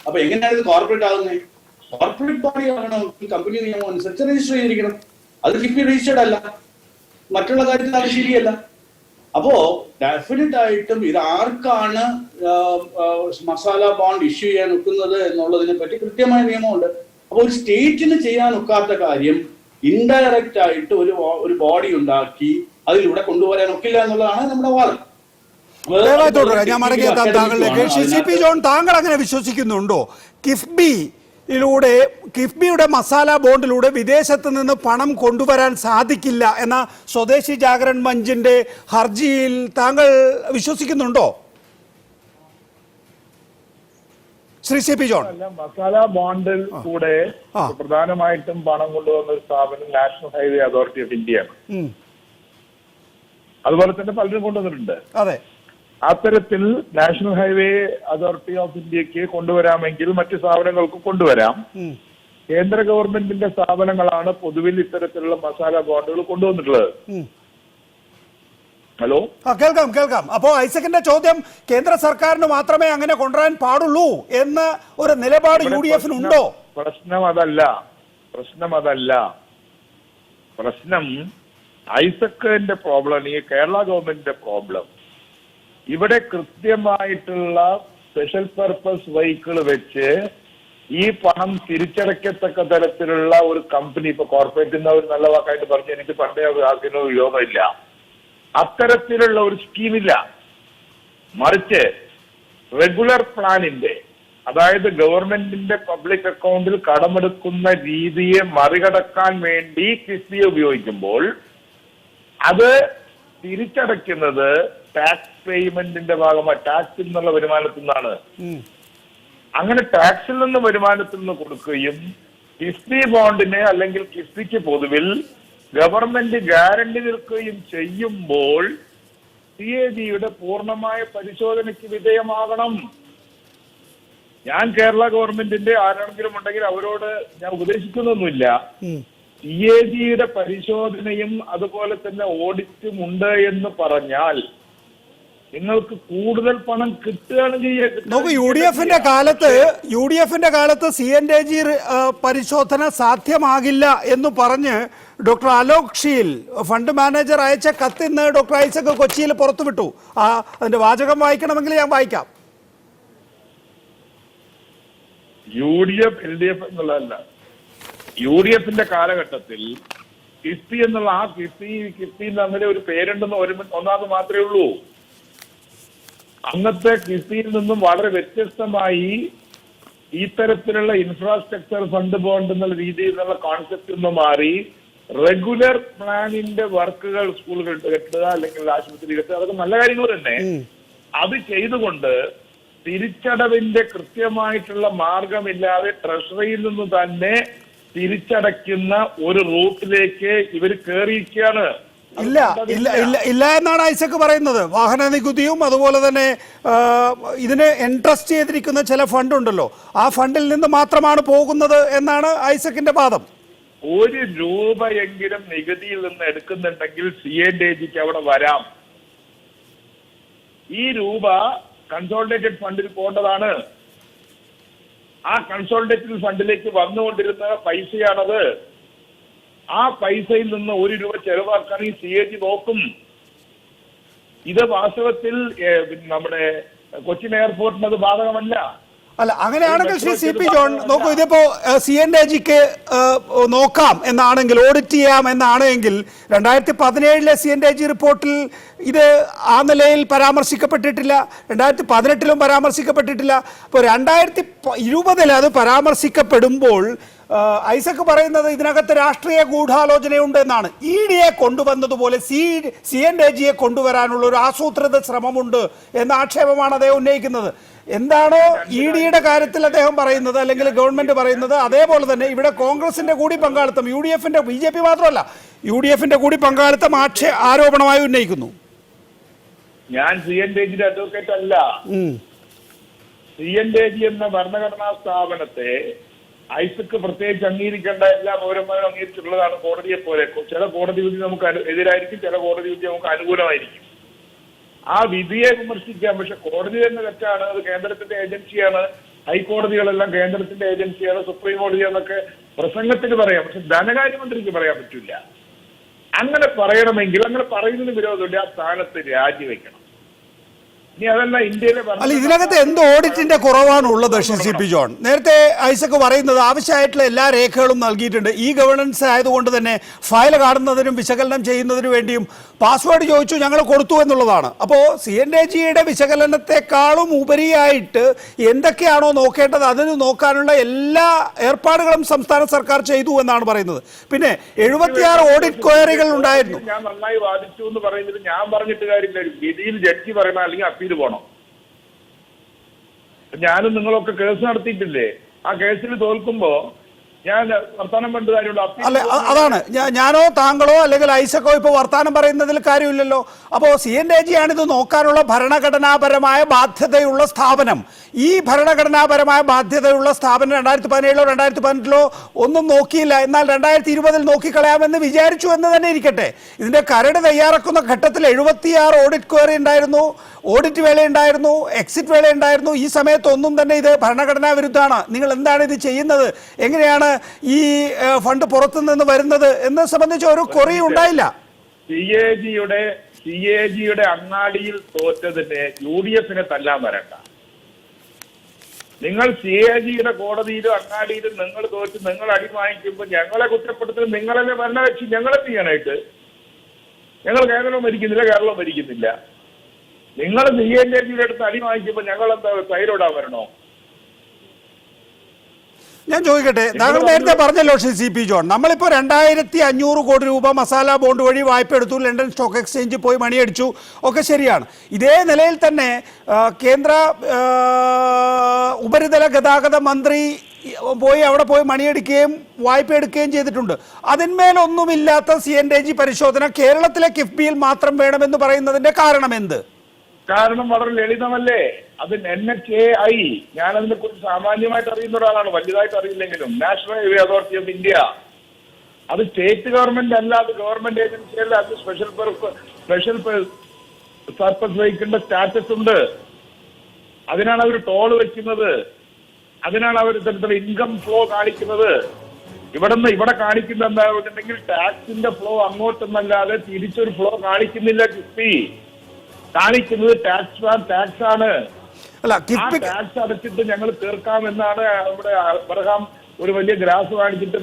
അപ്പൊ എങ്ങനെയാണ് ഇത് കോർപ്പറേറ്റ് ആകുന്നത്? കോർപ്പറേറ്റ് ബോഡി ആകണം, കമ്പനി നിയമം അനുസരിച്ച് രജിസ്റ്റർ ചെയ്തിരിക്കണം. അത് കിഫ്ബി രജിസ്റ്റേർഡ് അല്ല, മറ്റുള്ള കാര്യത്തിൽ അത് ശരിയല്ല. അപ്പോ ഡെഫിനറ്റ് ആയിട്ടും ഇത് ആർക്കാണ് മസാല ബോണ്ട് ഇഷ്യൂ ചെയ്യാൻ ഒക്കുന്നത് എന്നുള്ളതിനെ പറ്റി കൃത്യമായ നിയമമുണ്ട്. അപ്പൊ ഒരു സ്റ്റേറ്റിന് ചെയ്യാൻ ഒക്കാത്ത കാര്യം ഇൻഡയറക്റ്റ് ആയിട്ട് ഒരു ബോഡി ഉണ്ടാക്കി അതിലൂടെ കൊണ്ടുവരാൻ ഒക്കില്ല എന്നുള്ളതാണ് നമ്മുടെ വാദം. ഞാൻ മടങ്ങിയെത്താം താങ്കളിലേക്ക്. CP ജോൺ, താങ്കൾ അങ്ങനെ വിശ്വസിക്കുന്നുണ്ടോ? കിഫ്ബിയുടെ മസാല ബോണ്ടിലൂടെ വിദേശത്ത് നിന്ന് പണം കൊണ്ടുവരാൻ സാധിക്കില്ല എന്ന സ്വദേശി ജാഗരൺ മഞ്ചിന്റെ ഹർജിയിൽ താങ്കൾ വിശ്വസിക്കുന്നുണ്ടോ ശ്രീ CP ജോൺ? മസാല ബോണ്ടിൽ കൂടെ പ്രധാനമായിട്ടും പണം കൊണ്ടുവന്ന ഒരു സ്ഥാപനം നാഷണൽ ഹൈവേ അതോറിറ്റി ഓഫ് ഇന്ത്യയാണ്. അതുപോലെ തന്നെ പലരും കൊണ്ടുവന്നിട്ടുണ്ട്. അതെ, അത്തരത്തിൽ നാഷണൽ ഹൈവേ അതോറിറ്റി ഓഫ് ഇന്ത്യക്ക് കൊണ്ടുവരാമെങ്കിൽ മറ്റു സ്ഥാപനങ്ങൾക്ക് കൊണ്ടുവരാം. കേന്ദ്ര ഗവൺമെന്റിന്റെ സ്ഥാപനങ്ങളാണ് പൊതുവിൽ ഇത്തരത്തിലുള്ള മസാല ബോണ്ടുകൾ കൊണ്ടുവന്നിട്ടുള്ളത്. ഹലോ, കേൾക്കാം. അപ്പോ ഐസക്കിന്റെ ചോദ്യം, കേന്ദ്ര സർക്കാരിന് മാത്രമേ അങ്ങനെ കൊണ്ടുവരാൻ പാടുള്ളൂ എന്ന ഒരു നിലപാട് UDF ഉണ്ടോ? പ്രശ്നം അതല്ല. പ്രശ്നം ഐസക്കിന്റെ പ്രോബ്ലം, ഈ കേരള ഗവൺമെന്റിന്റെ പ്രോബ്ലം, ഇവിടെ കൃത്യമായിട്ടുള്ള സ്പെഷ്യൽ പർപ്പസ് വെഹിക്കിൾ വെച്ച് ഈ പണം തിരിച്ചടയ്ക്കത്തക്ക തരത്തിലുള്ള ഒരു കമ്പനി, ഇപ്പൊ കോർപ്പറേറ്റ് ഒരു നല്ല വാക്കായിട്ട് പറഞ്ഞു, എനിക്ക് പണ്ടേ അതിനൊരു വിരോധമില്ല, അത്തരത്തിലുള്ള ഒരു സ്കീമില്ല. മറിച്ച് റെഗുലർ പ്ലാനിന്റെ, അതായത് ഗവൺമെന്റിന്റെ പബ്ലിക് അക്കൗണ്ടിൽ കടമെടുക്കുന്ന രീതിയെ മറികടക്കാൻ വേണ്ടി കിഫ്ബിയെ ഉപയോഗിക്കുമ്പോൾ അത് തിരിച്ചടയ്ക്കുന്നത് ടാക്സ് പേയ്മെന്റിന്റെ ഭാഗമായി ടാക്സിൽ നിന്നുള്ള വരുമാനത്തിൽ നിന്നാണ്. അങ്ങനെ ടാക്സിൽ നിന്ന് വരുമാനത്തിൽ നിന്ന് കൊടുക്കുകയും കിഫ്ബി ബോണ്ടിനെ അല്ലെങ്കിൽ കിഫ്ബിക്ക് പൊതുവിൽ ഗവൺമെന്റ് ഗ്യാരണ്ടി നിൽക്കുകയും ചെയ്യുമ്പോൾ CAGയുടെ പൂർണ്ണമായ പരിശോധനയ്ക്ക് വിധേയമാകണം. ഞാൻ കേരള ഗവൺമെന്റിന്റെ ആരെങ്കിലും ഉണ്ടെങ്കിൽ അവരോട് ഞാൻ ഉപദേശിക്കുന്നൊന്നുമില്ല. CAGയുടെ പരിശോധനയും അതുപോലെ തന്നെ ഓഡിറ്റും ഉണ്ട് എന്ന് പറഞ്ഞാൽ നിങ്ങൾക്ക് കൂടുതൽ പണം കിട്ടുകയാണ് ചെയ്യുക. നമുക്ക് യുഡിഎഫിന്റെ കാലത്ത് CNAG പരിശോധന സാധ്യമാകില്ല എന്ന് പറഞ്ഞ് doctor Alok she'll fund manager അയച്ച കത്തിന്ന് ഡോക്ടർ ഐസക് കൊച്ചിയിൽ പുറത്തുവിട്ടു. അതിന്റെ വാചകം വായിക്കണമെങ്കിൽ ഞാൻ വായിക്കാം. UDF LDF എന്നുള്ളതല്ല, UDFന്റെ കാലഘട്ടത്തിൽ കിഫ്ബി എന്നുള്ള കിഫ്ബി അങ്ങനെ ഒരു പേരുണ്ടെന്ന് ഒന്നാമത് മാത്രമേ ഉള്ളൂ. അന്നത്തെ കിഫ്ബിയിൽ നിന്നും വളരെ വ്യത്യസ്തമായി ഈ തരത്തിലുള്ള ഇൻഫ്രാസ്ട്രക്ചർ ഫണ്ട് ബോണ്ട് എന്നുള്ള രീതിയിലുള്ള കോൺസെപ്റ്റ് ഒന്ന് മാറി റെഗുലർ പ്ലാനിന്റെ വർക്കുകൾ, സ്കൂളുകൾ കെട്ടുക അല്ലെങ്കിൽ ആശുപത്രി കെട്ടുക, അതൊക്കെ നല്ല കാര്യങ്ങൾ തന്നെ. അത് ചെയ്തുകൊണ്ട് തിരിച്ചടവിന്റെ കൃത്യമായിട്ടുല്ല മാർഗമില്ലാതെ ട്രഷറിയിൽ നിന്ന് തന്നെ തിരിച്ചടയ്ക്കുന്ന ഒരു റൂട്ടിലേക്ക് ഇവർ കയറിയിരിക്കുകയാണ്. ഇല്ല എന്നാണ് ഐസക് പറയുന്നത്. വാഹന നികുതിയും അതുപോലെ തന്നെ ഇതിന് ഇൻട്രസ്റ്റ് ചെയ്തിരിക്കുന്ന ചില ഫണ്ട് ഉണ്ടല്ലോ, ആ ഫണ്ടിൽ നിന്ന് മാത്രമാണ് പോകുന്നത് എന്നാണ് ഐസക്കിന്റെ വാദം. 1 രൂപയെങ്കിലും നികുതിയിൽ നിന്ന് എടുക്കുന്നുണ്ടെങ്കിൽ CNAGക്ക് അവിടെ വരാം. ഈ രൂപ കൺസോളിഡേറ്റഡ് ഫണ്ടിൽ പോകേണ്ടതാണ്. ആ കൺസോളിഡേറ്റഡ് ഫണ്ടിലേക്ക് വന്നുകൊണ്ടിരുന്ന പൈസയാണത്. ആ പൈസയിൽ നിന്ന് 1 രൂപ ചെലവാക്കാൻ ഈ CAG നോക്കും. ഇത് വാസ്തവത്തിൽ നമ്മുടെ കൊച്ചിൻ എയർപോർട്ടിന് അത് ബാധകമല്ല. അല്ല, അങ്ങനെയാണെങ്കിൽ ശ്രീ CP ജോൺ നോക്കൂ, ഇതിപ്പോ CNAGക്ക് നോക്കാം എന്നാണെങ്കിൽ, ഓഡിറ്റ് ചെയ്യാം എന്നാണെങ്കിൽ 2017 CNAG റിപ്പോർട്ടിൽ ഇത് ആ നിലയിൽ പരാമർശിക്കപ്പെട്ടിട്ടില്ല, 2018 പരാമർശിക്കപ്പെട്ടിട്ടില്ല. ഇപ്പോൾ 2020 അത് പരാമർശിക്കപ്പെടുമ്പോൾ ഐസക് പറയുന്നത് ഇതിനകത്ത് രാഷ്ട്രീയ ഗൂഢാലോചനയുണ്ട് എന്നാണ്. ED കൊണ്ടുവന്നതുപോലെ CNAG കൊണ്ടുവരാനുള്ള ഒരു ആസൂത്രിത ശ്രമമുണ്ട് എന്ന ആക്ഷേപമാണ് അദ്ദേഹം ഉന്നയിക്കുന്നത്. എന്താണോ ED കാര്യത്തിൽ അദ്ദേഹം പറയുന്നത് അല്ലെങ്കിൽ ഗവൺമെന്റ് പറയുന്നത്, അതേപോലെ തന്നെ ഇവിടെ കോൺഗ്രസിന്റെ കൂടി പങ്കാളിത്തം, UDFന്റെ BJP മാത്രമല്ല UDFന്റെ കൂടി പങ്കാളിത്തം ആരോപണമായി ഉന്നയിക്കുന്നു. ഞാൻ CNAG അഡ്വക്കേറ്റ് അല്ല. CNAG എന്ന ഭരണഘടനാ സ്ഥാപനത്തെ ഐസക് പ്രത്യേകിച്ച് അംഗീകരിക്കേണ്ട എല്ലാ പൗരന്മാരും അംഗീകരിച്ചിട്ടുള്ളതാണ്. കോടതിയെ പോലെ ചില കോടതി വിധി നമുക്ക് എതിരായിരിക്കും, ചില കോടതി വിധി നമുക്ക് അനുകൂലമായിരിക്കും. ആ വിധിയെ വിമർശിക്കാം, പക്ഷെ കോടതി തന്നെ തെറ്റാണ്, അത് കേന്ദ്രത്തിന്റെ ഏജൻസിയാണ്, ഹൈക്കോടതികളെല്ലാം കേന്ദ്രത്തിന്റെ ഏജൻസിയാണ്, സുപ്രീം കോടതി എന്നൊക്കെ പ്രസംഗത്തിന് പറയാം. പക്ഷെ ധനകാര്യമന്ത്രിക്ക് പറയാൻ പറ്റില്ല. അങ്ങനെ പറയണമെങ്കിൽ, അങ്ങനെ പറയുന്നതിന് വിരോധമില്ല, ആ സ്ഥാനത്ത് രാജിവെക്കണം. അല്ല, ഇതിനകത്ത് എന്ത് ഓഡിറ്റിന്റെ കുറവാണ് ഉള്ളത് CP ജോൺ? നേരത്തെ ഐസക് പറയുന്നത് ആവശ്യമായിട്ടുള്ള എല്ലാ രേഖകളും നൽകിയിട്ടുണ്ട്. ഈ ഗവേണൻസ് ആയതുകൊണ്ട് തന്നെ ഫയൽ കാണുന്നതിനും വിശകലനം ചെയ്യുന്നതിനു വേണ്ടിയും പാസ്വേഡ് ചോദിച്ചു, ഞങ്ങൾ കൊടുത്തു എന്നുള്ളതാണ്. അപ്പോൾ CNAGയുടെ വിശകലനത്തെക്കാളും ഉപരിയായിട്ട് എന്തൊക്കെയാണോ നോക്കേണ്ടത് അതിന് നോക്കാനുള്ള എല്ലാ ഏർപ്പാടുകളും സംസ്ഥാന സർക്കാർ ചെയ്തു എന്നാണ് പറയുന്നത്. പിന്നെ 76 ഓഡിറ്റ് ക്വയറികൾ ഉണ്ടായിരുന്നു. ഞാൻ നന്നായി വാദിച്ചു എന്ന് പറയുന്നത് ഞാൻ പറഞ്ഞിട്ട് കാര്യമില്ല. വിധിയിൽ ജഡ്ജി പറയണം, അല്ലെങ്കിൽ അപ്പീൽ പോണം. ഞാനും നിങ്ങളൊക്കെ കേസ് നടത്തിയിട്ടില്ലേ? ആ കേസിൽ തോൽക്കുമ്പോ ഞാൻ വർത്താനം കണ്ട കാര്യമുള്ളൂ. അല്ലെ, അതാണ് ഞാനോ താങ്കളോ അല്ലെങ്കിൽ ഐസക്കോ ഇപ്പൊ വർത്താനം പറയുന്നതിൽ കാര്യമില്ലല്ലോ. അപ്പോൾ CNAG ആണിത് നോക്കാനുള്ള ഭരണഘടനാപരമായ ബാധ്യതയുള്ള സ്ഥാപനം. ഈ ഭരണഘടനാപരമായ ബാധ്യതയുള്ള സ്ഥാപനം 2017 2018 ഒന്നും നോക്കിയില്ല. എന്നാൽ 2020 നോക്കിക്കളയാമെന്ന് വിചാരിച്ചു എന്ന് തന്നെ ഇരിക്കട്ടെ. ഇതിന്റെ കരട് തയ്യാറാക്കുന്ന ഘട്ടത്തിൽ 76 ഓഡിറ്റ് ക്വയറി ഉണ്ടായിരുന്നു, ഓഡിറ്റ് വേളയുണ്ടായിരുന്നു, എക്സിറ്റ് വേളയുണ്ടായിരുന്നു. ഈ സമയത്തൊന്നും തന്നെ ഇത് ഭരണഘടനാ വിരുദ്ധമാണ്, നിങ്ങൾ എന്താണ് ഇത് ചെയ്യുന്നത്, എങ്ങനെയാണ് ഈ ഫണ്ട് പുറത്തുനിന്ന് വരുന്നത് എന്നെ സംബന്ധിച്ച് ഒരു കൊറിയും ഉണ്ടായില്ല. CAGയുടെ അങ്ങാടിയിൽ തോറ്റതിന് UDFനെ തല്ലാൻ വരണ്ട. നിങ്ങൾ CAGയുടെ കോടതിയിലും അങ്ങാടിയിലും നിങ്ങൾ തോറ്റ് നിങ്ങൾ അടി വാങ്ങിക്കുമ്പോൾ ഞങ്ങളെ കുറ്റപ്പെടുത്തുന്നത് നിങ്ങളല്ലേ ഭരണകക്ഷി. ഞങ്ങളെ ചെയ്യാനായിട്ട് ഞങ്ങൾ കേരളം ഭരിക്കുന്നില്ല, കേരളം ഭരിക്കുന്നില്ല. നിങ്ങൾ CNAGയുടെ അടുത്ത് അടി വാങ്ങിക്കുമ്പോൾ ഞങ്ങൾ എന്താ തൈരോടാൻ വരണോ? ഞാൻ ചോദിക്കട്ടെ, താങ്കൾ നേരത്തെ പറഞ്ഞല്ലോ CP ജോൺ, നമ്മളിപ്പോൾ 2500 കോടി രൂപ മസാല ബോണ്ട് വഴി വായ്പ എടുത്തു, ലണ്ടൻ സ്റ്റോക്ക് എക്സ്ചേഞ്ചിൽ പോയി മണിയടിച്ചു, ഒക്കെ ശരിയാണ്. ഇതേ നിലയിൽ തന്നെ കേന്ദ്ര ഉപരിതല ഗതാഗത മന്ത്രി അവിടെ പോയി മണിയടിക്കുകയും വായ്പ എടുക്കുകയും ചെയ്തിട്ടുണ്ട്. അതിന്മേലൊന്നുമില്ലാത്ത CNAG പരിശോധന കേരളത്തിലെ കിഫ്ബിയിൽ മാത്രം വേണമെന്ന് പറയുന്നതിന്റെ കാരണം എന്ത്? കാരണം വളരെ ലളിതമല്ലേ. അത് NHAI, ഞാൻ അതിനെ കുറിച്ച് സാമാന്യമായിട്ട് അറിയുന്ന ഒരാളാണ്, വലുതായിട്ട് അറിയില്ലെങ്കിലും. National highway authority of India, അത് സ്റ്റേറ്റ് ഗവൺമെന്റ് അല്ല, അത് ഗവൺമെന്റ് ഏജൻസി അല്ല, അത് സ്പെഷ്യൽ പർപ്പസ് വെഹിക്കിളിന്റെ സ്റ്റാറ്റസ് ഉണ്ട്. അതിനാണ് അവർ ടോൾ വെക്കുന്നത്, അതിനാണ് അവർ ഇത്തരത്തിലുള്ള ഇൻകം ഫ്ലോ കാണിക്കുന്നത്. ഇവിടെ കാണിക്കുന്ന എന്താണെന്നുണ്ടെങ്കിൽ ടാക്സിന്റെ ഫ്ലോ അങ്ങോട്ടൊന്നല്ലാതെ തിരിച്ചൊരു ഫ്ലോ കാണിക്കുന്നില്ല. കിഫ്ബി കാണിക്കുന്നത് ടാക്സ് ആണ്. ടാക്സ് അടച്ചിട്ട് ഞങ്ങൾ തീർക്കാമെന്നാണ് നമ്മുടെ അബ്രഹാം ഒരു വലിയ ഗ്രാഫ് കാണിച്ചിട്ട്